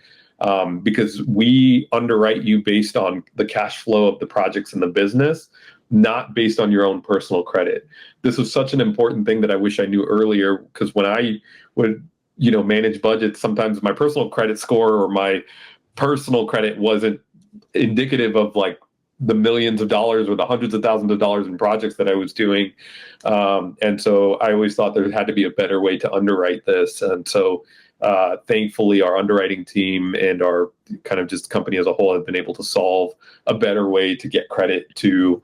because we underwrite you based on the cash flow of the projects in the business, not based on your own personal credit. This was such an important thing that I wish I knew earlier, because when I would, manage budgets, sometimes my personal credit score or my personal credit wasn't indicative of like the millions of dollars or the hundreds of thousands of dollars in projects that I was doing. And so I always thought there had to be a better way to underwrite this. And so thankfully, our underwriting team and our kind of just company as a whole have been able to solve a better way to get credit to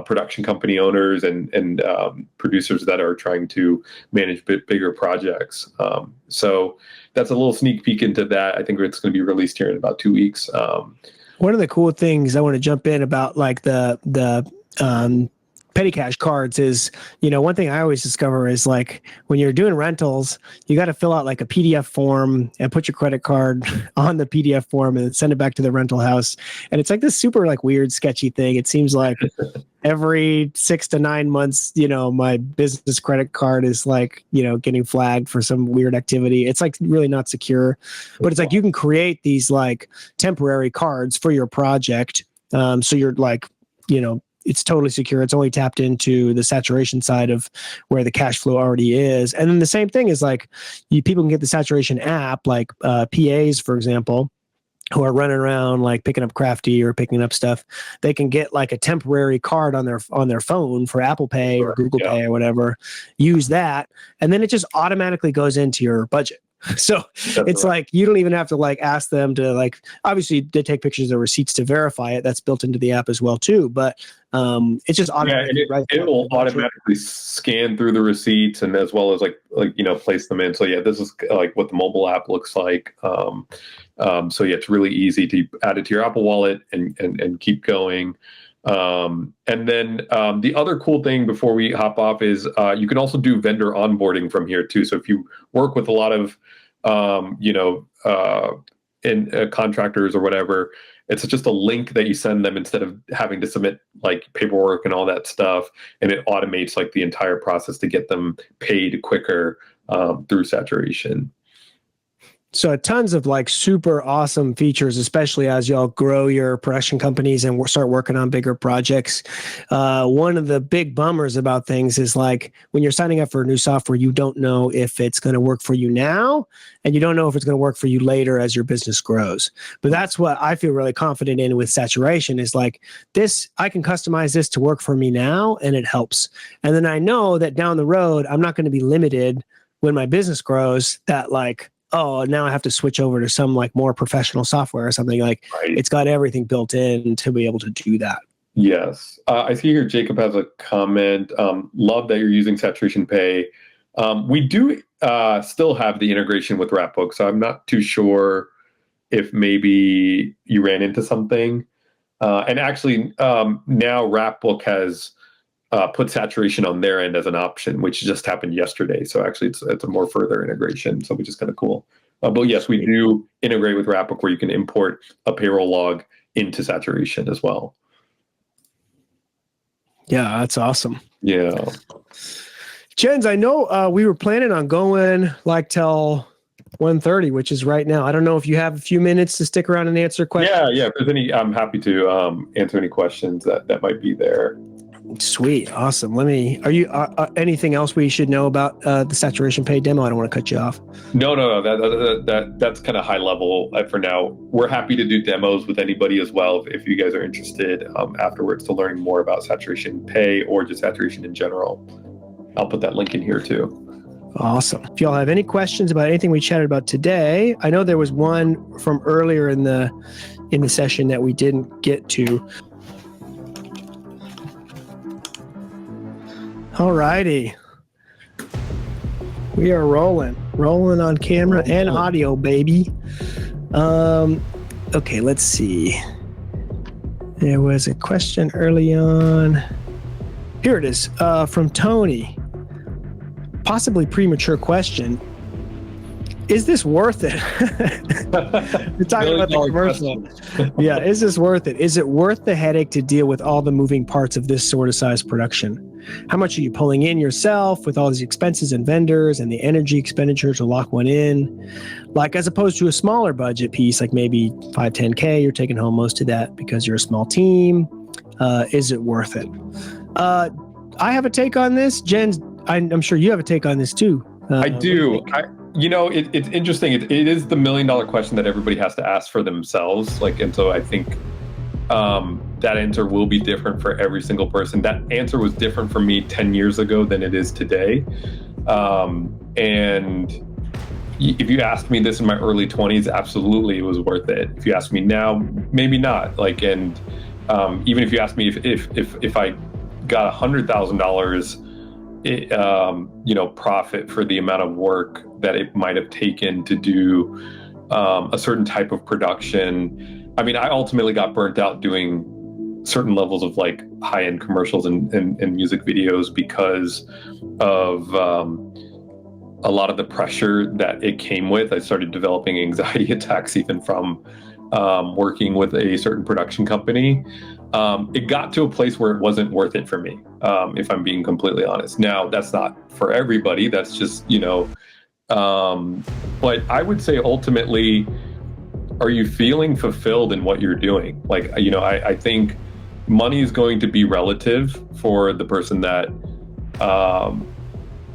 production company owners and producers that are trying to manage bigger projects. So that's a little sneak peek into that. I think it's going to be released here in about 2 weeks. One of the cool things I want to jump in about, like the petty cash cards, is, one thing I always discover is, like, when you're doing rentals, you got to fill out like a PDF form and put your credit card on the PDF form and then send it back to the rental house. And it's like this super like weird, sketchy thing. It seems like every 6 to 9 months, my business credit card is like, getting flagged for some weird activity. It's like really not secure, but it's like you can create these like temporary cards for your project. So you're like, it's totally secure. It's only tapped into the saturation side of where the cash flow already is. And then the same thing is like people can get the saturation app, like PAs, for example, who are running around like picking up crafty or picking up stuff. They can get like a temporary card on their phone for Apple Pay or Google Pay or whatever, use that, and then it just automatically goes into your budget. So it's like you don't even have to like ask them to, like, obviously they take pictures of receipts to verify it. That's built into the app as well too. But it's just automatically. Yeah, and it will automatically scan through the receipts and as well as like place them in. So yeah, this is like what the mobile app looks like. So yeah, it's really easy to add it to your Apple Wallet and keep going. And then the other cool thing before we hop off is you can also do vendor onboarding from here too. So if you work with a lot of contractors or whatever, it's just a link that you send them instead of having to submit like paperwork and all that stuff, and it automates like the entire process to get them paid quicker through saturation. So tons of like super awesome features, especially as y'all grow your production companies and start working on bigger projects. One of the big bummers about things is like when you're signing up for new software, you don't know if it's going to work for you now, and you don't know if it's going to work for you later as your business grows. But that's what I feel really confident in with saturation is like this, I can customize this to work for me now, and it helps. And then I know that down the road, I'm not going to be limited when my business grows, that like, oh, now I have to switch over to some like more professional software or something. Like It's got everything built in to be able to do that. Yes. I see here Jacob has a comment. Love that you're using Saturation Pay. We do still have the integration with Wrapbook, so I'm not too sure if maybe you ran into something. And actually, now Wrapbook has put saturation on their end as an option, which just happened yesterday. So actually, it's a more further integration, so which is kind of cool. But yes, we do integrate with Wrapbook where you can import a payroll log into saturation as well. Yeah, that's awesome. Yeah. Jens, I know we were planning on going like till 1:30, which is right now. I don't know if you have a few minutes to stick around and answer questions. Yeah. If there's any, I'm happy to answer any questions that might be there. Sweet. Awesome. Are you anything else we should know about the Saturation Pay demo? I don't want to cut you off. No. That's kind of high level for now. We're happy to do demos with anybody as well if you guys are interested afterwards to learning more about Saturation Pay or just saturation in general. I'll put that link in here too. Awesome. If y'all have any questions about anything we chatted about today, I know there was one from earlier in the session that we didn't get to. All righty. We are rolling on camera and audio, baby. Okay, let's see. There was a question early on. Here it is, from Tony. Possibly premature question. Is this worth it? We're talking about the commercial. Yeah, is this worth it? Is it worth the headache to deal with all the moving parts of this sort of size production? How much are you pulling in yourself with all these expenses and vendors and the energy expenditure to lock one in? Like, as opposed to a smaller budget piece, like maybe 5, 10K, you're taking home most of that because you're a small team. Is it worth it? I have a take on this. Jen, I'm sure you have a take on this too. I do. It's interesting. It is the $1 million question that everybody has to ask for themselves. And so I think that answer will be different for every single person. That answer was different for me 10 years ago than it is today. And if you asked me this in my early 20s, absolutely it was worth it. If you ask me now, maybe not. Even if you ask me if I got $100,000 profit for the amount of work that it might have taken to do a certain type of production. I mean, I ultimately got burnt out doing certain levels of high-end commercials and music videos because of a lot of the pressure that it came with. I started developing anxiety attacks even from working with a certain production company. It got to a place where it wasn't worth it for me, if I'm being completely honest. Now, that's not for everybody. That's just, but I would say ultimately, are you feeling fulfilled in what you're doing? I think money is going to be relative for the person that,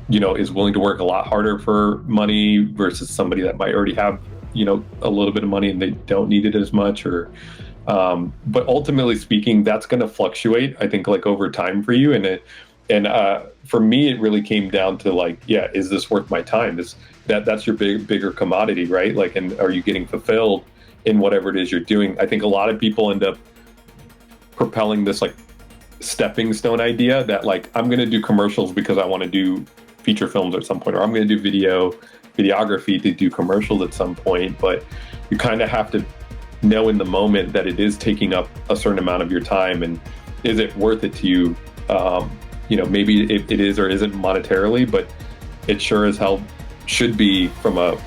is willing to work a lot harder for money versus somebody that might already have, a little bit of money and they don't need it as much but ultimately speaking, that's going to fluctuate, I think, over time for you. And for me, it really came down to is this worth my time? That's your bigger commodity, right? And are you getting fulfilled in whatever it is you're doing? I think a lot of people end up propelling this stepping stone idea that I'm going to do commercials because I want to do feature films at some point, or I'm going to do videography to do commercials at some point. But you kind of have to know in the moment that it is taking up a certain amount of your time, and is it worth it to you? Maybe it is or isn't monetarily, but it sure as hell should be from a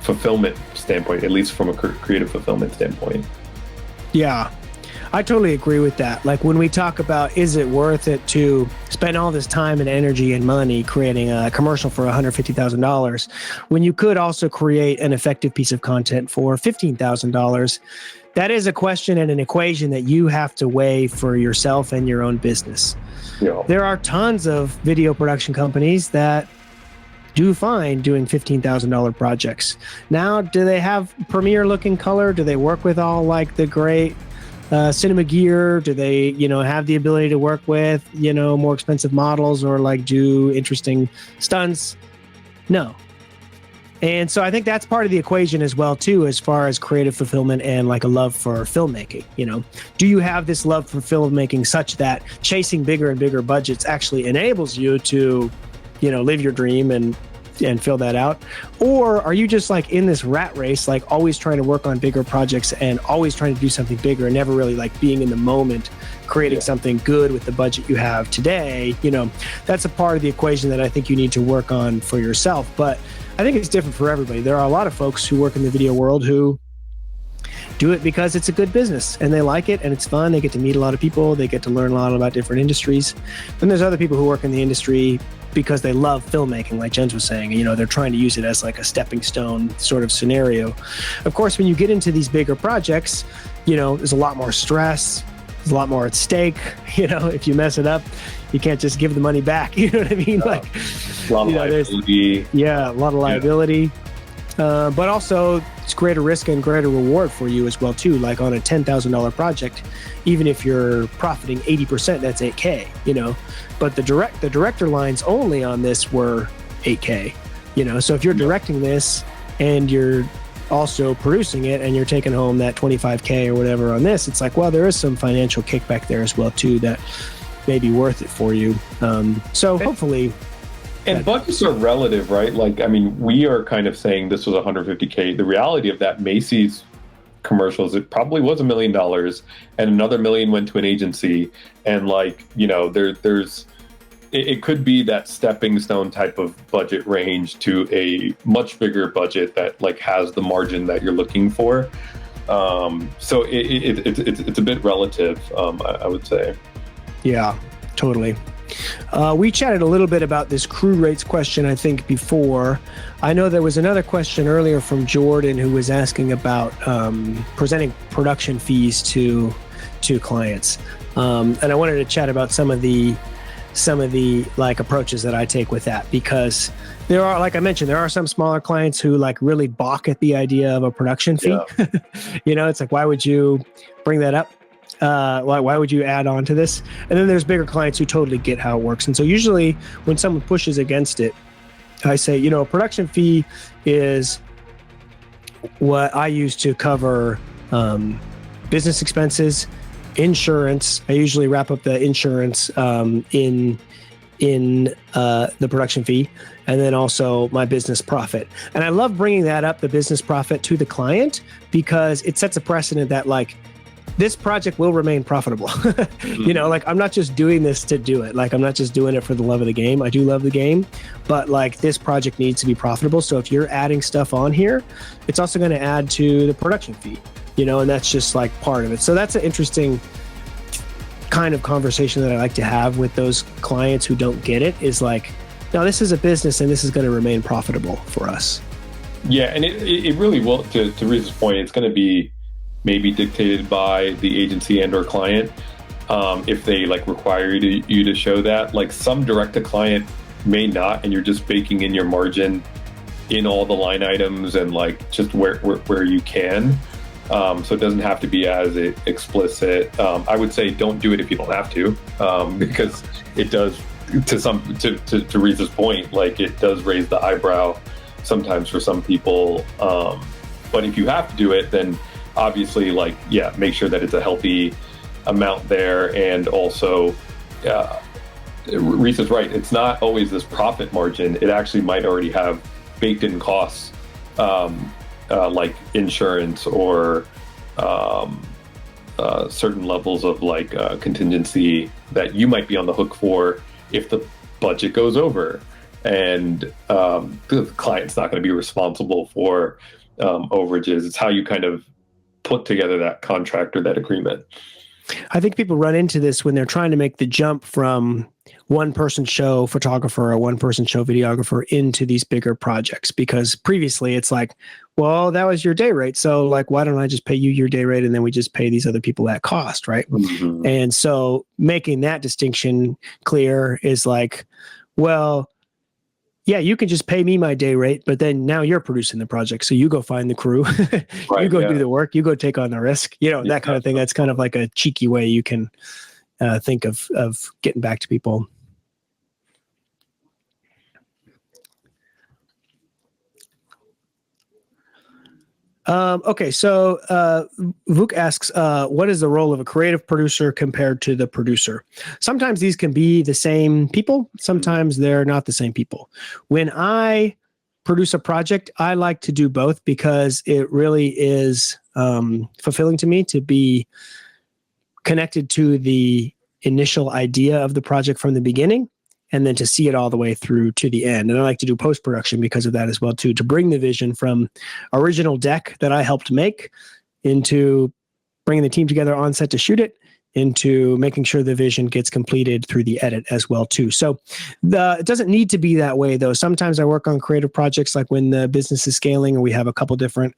fulfillment standpoint, at least from a creative fulfillment standpoint. Yeah, I totally agree with that. When we talk about, is it worth it to spend all this time and energy and money creating a commercial for $150,000 when you could also create an effective piece of content for $15,000? That is a question and an equation that you have to weigh for yourself and your own business. Yeah. There are tons of video production companies that do fine doing $15,000 projects. Now, do they have premiere looking color? Do they work with all the great cinema gear? Do they, have the ability to work with, more expensive models or do interesting stunts? No. And so I think that's part of the equation as well, too, as far as creative fulfillment and a love for filmmaking. Do you have this love for filmmaking such that chasing bigger and bigger budgets actually enables you to, live your dream and fill that out? Or are you just in this rat race, always trying to work on bigger projects and always trying to do something bigger and never really being in the moment, creating something good with the budget you have today? That's a part of the equation that I think you need to work on for yourself. But I think it's different for everybody. There are a lot of folks who work in the video world who do it because it's a good business and they like it and it's fun. They get to meet a lot of people. They get to learn a lot about different industries. Then there's other people who work in the industry because they love filmmaking, like Jens was saying. They're trying to use it as a stepping stone sort of scenario. Of course, when you get into these bigger projects, there's a lot more stress. There's a lot more at stake. If you mess it up, you can't just give the money back. You know what I mean? A lot of liability. Yeah, a lot of liability. But also, it's greater risk and greater reward for you as well, too. On a $10,000 project, even if you're profiting 80%, that's $8K, But the director lines only on this were $8K, So if you're directing this and you're also producing it and you're taking home that $25K or whatever on this, it's well, there is some financial kickback there as well, too, that may be worth it for you. So hopefully. And budgets are relative, right? Like, I mean, we are kind of saying this was $150K. The reality of that Macy's commercials, it probably was $1 million, and another $1 million went to an agency. And like, you know, it could be that stepping stone type of budget range to a much bigger budget that like has the margin that you're looking for. So it's a bit relative, I would say. Yeah, totally. We chatted a little bit about this crew rates question, I think, before. I know there was another question earlier from Jordan who was asking about presenting production fees to clients. And I wanted to chat about some of the like approaches that I take with that, because there are, like I mentioned, there are some smaller clients who like really balk at the idea of a production fee. Yeah. You know, it's like, why would you bring that up? Why would you add on to this? And then there's bigger clients who totally get how it works. And so usually when someone pushes against it, I say, you know, a production fee is what I use to cover business expenses, insurance. I usually wrap up the insurance in the production fee, and then also my business profit. And I love bringing that up, the business profit, to the client, because it sets a precedent that like, this project will remain profitable. You know, like I'm not just doing this to do it. Like I'm not just doing it for the love of the game. I do love the game, but like this project needs to be profitable. So if you're adding stuff on here, it's also going to add to the production fee, you know, and that's just like part of it. So that's an interesting kind of conversation that I like to have with those clients who don't get it, is like, no, this is a business and this is going to remain profitable for us. Yeah. And it really will, to Reese's point, it's going to be maybe dictated by the agency and or client. If they like require you to show that, like some direct to client may not, and you're just baking in your margin in all the line items and like just where you can. So it doesn't have to be as explicit. I would say don't do it if you don't have to, because it does, to Reese's point, like it does raise the eyebrow sometimes for some people. But if you have to do it, then obviously, like, yeah, make sure that it's a healthy amount there. And also, Reese is right. It's not always this profit margin. It actually might already have baked in costs, like insurance or certain levels of like contingency that you might be on the hook for if the budget goes over. And the client's not going to be responsible for overages. It's how you kind of put together that contract or that agreement. I think people run into this when they're trying to make the jump from one person show photographer or one person show videographer into these bigger projects, because previously it's like, well, that was your day rate. So like, why don't I just pay you your day rate and then we just pay these other people that cost, right? Mm-hmm. And so making that distinction clear is like, well, yeah, you can just pay me my day rate, but then now you're producing the project. So you go find the crew, right, you go do the work, you go take on the risk, you know, that kind of thing. That's kind of like a cheeky way you can think of getting back to people. Okay, so Vuk asks, what is the role of a creative producer compared to the producer? Sometimes these can be the same people. Sometimes they're not the same people. When I produce a project, I like to do both because it really is fulfilling to me to be connected to the initial idea of the project from the beginning, and then to see it all the way through to the end. And I like to do post-production because of that as well, too, to bring the vision from original deck that I helped make into bringing the team together on set to shoot it, into making sure the vision gets completed through the edit as well, too. So it doesn't need to be that way, though. Sometimes I work on creative projects like when the business is scaling and we have a couple different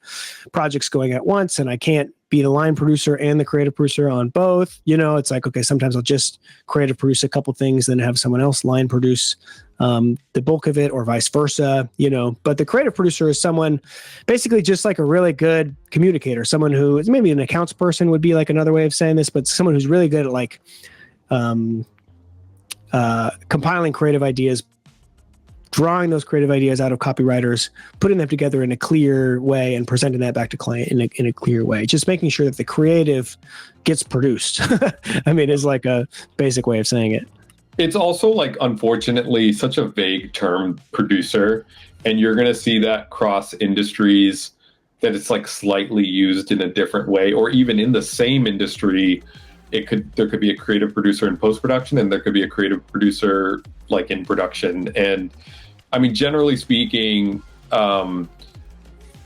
projects going at once and I can't be the line producer and the creative producer on both. You know, it's like, okay, sometimes I'll just creative produce a couple things, then have someone else line produce the bulk of it, or vice versa, you know. But the creative producer is someone basically just like a really good communicator, someone who is maybe an accounts person would be like another way of saying this, but someone who's really good at like compiling creative ideas, drawing those creative ideas out of copywriters, putting them together in a clear way, and presenting that back to client in a clear way. Just making sure that the creative gets produced. I mean, it's like a basic way of saying it. It's also like, unfortunately, such a vague term, producer, and you're going to see that cross industries, that it's like slightly used in a different way, or even in the same industry, there could be a creative producer in post-production, and there could be a creative producer like in production. And I mean, generally speaking, how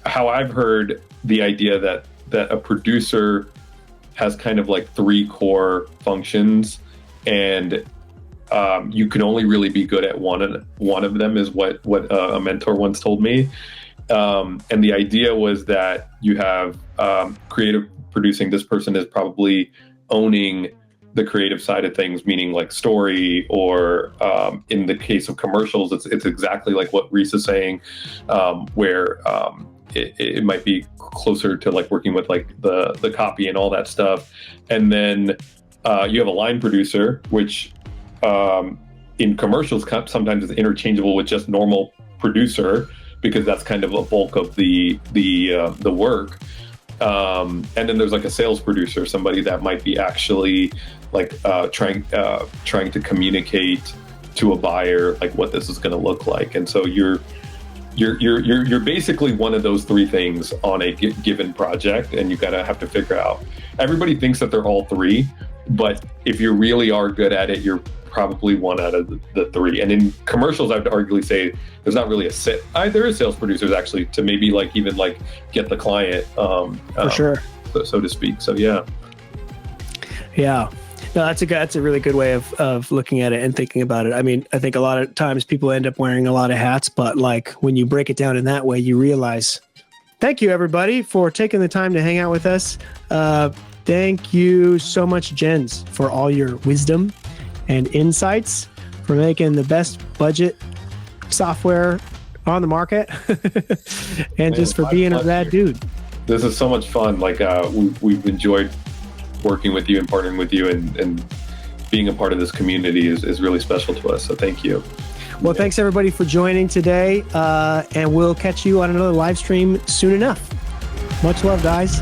I've heard the idea that a producer has kind of like 3 core functions, and you can only really be good at one of them, is what a mentor once told me. And the idea was that you have creative producing. This person is probably owning the creative side of things, meaning like story, or in the case of commercials, it's exactly like what Reese is saying, where it might be closer to like working with like the copy and all that stuff. And then you have a line producer, which in commercials sometimes is interchangeable with just normal producer, because that's kind of a bulk of the work. And then there's like a sales producer, somebody that might be actually like trying to communicate to a buyer like what this is going to look like. And so you're basically one of those 3 things on a given project, and you have to figure out. Everybody thinks that they're all 3, but if you really are good at it, you're probably 1 out of the 3. And in commercials, I would arguably say there's not really there is sales producers actually, to maybe like even like get the client, for sure, so to speak. So yeah. No, that's a really good way of looking at it and thinking about it. I mean, I think a lot of times people end up wearing a lot of hats, but like when you break it down in that way, you realize. Thank you, everybody, for taking the time to hang out with us. Thank you so much, Jens, for all your wisdom and insights, for making the best budget software on the market, and just for being a rad dude. This is so much fun. Like we've enjoyed working with you and partnering with you, and being a part of this community is really special to us. So thank you. Well, thanks everybody for joining today, and we'll catch you on another live stream soon enough. Much love, guys.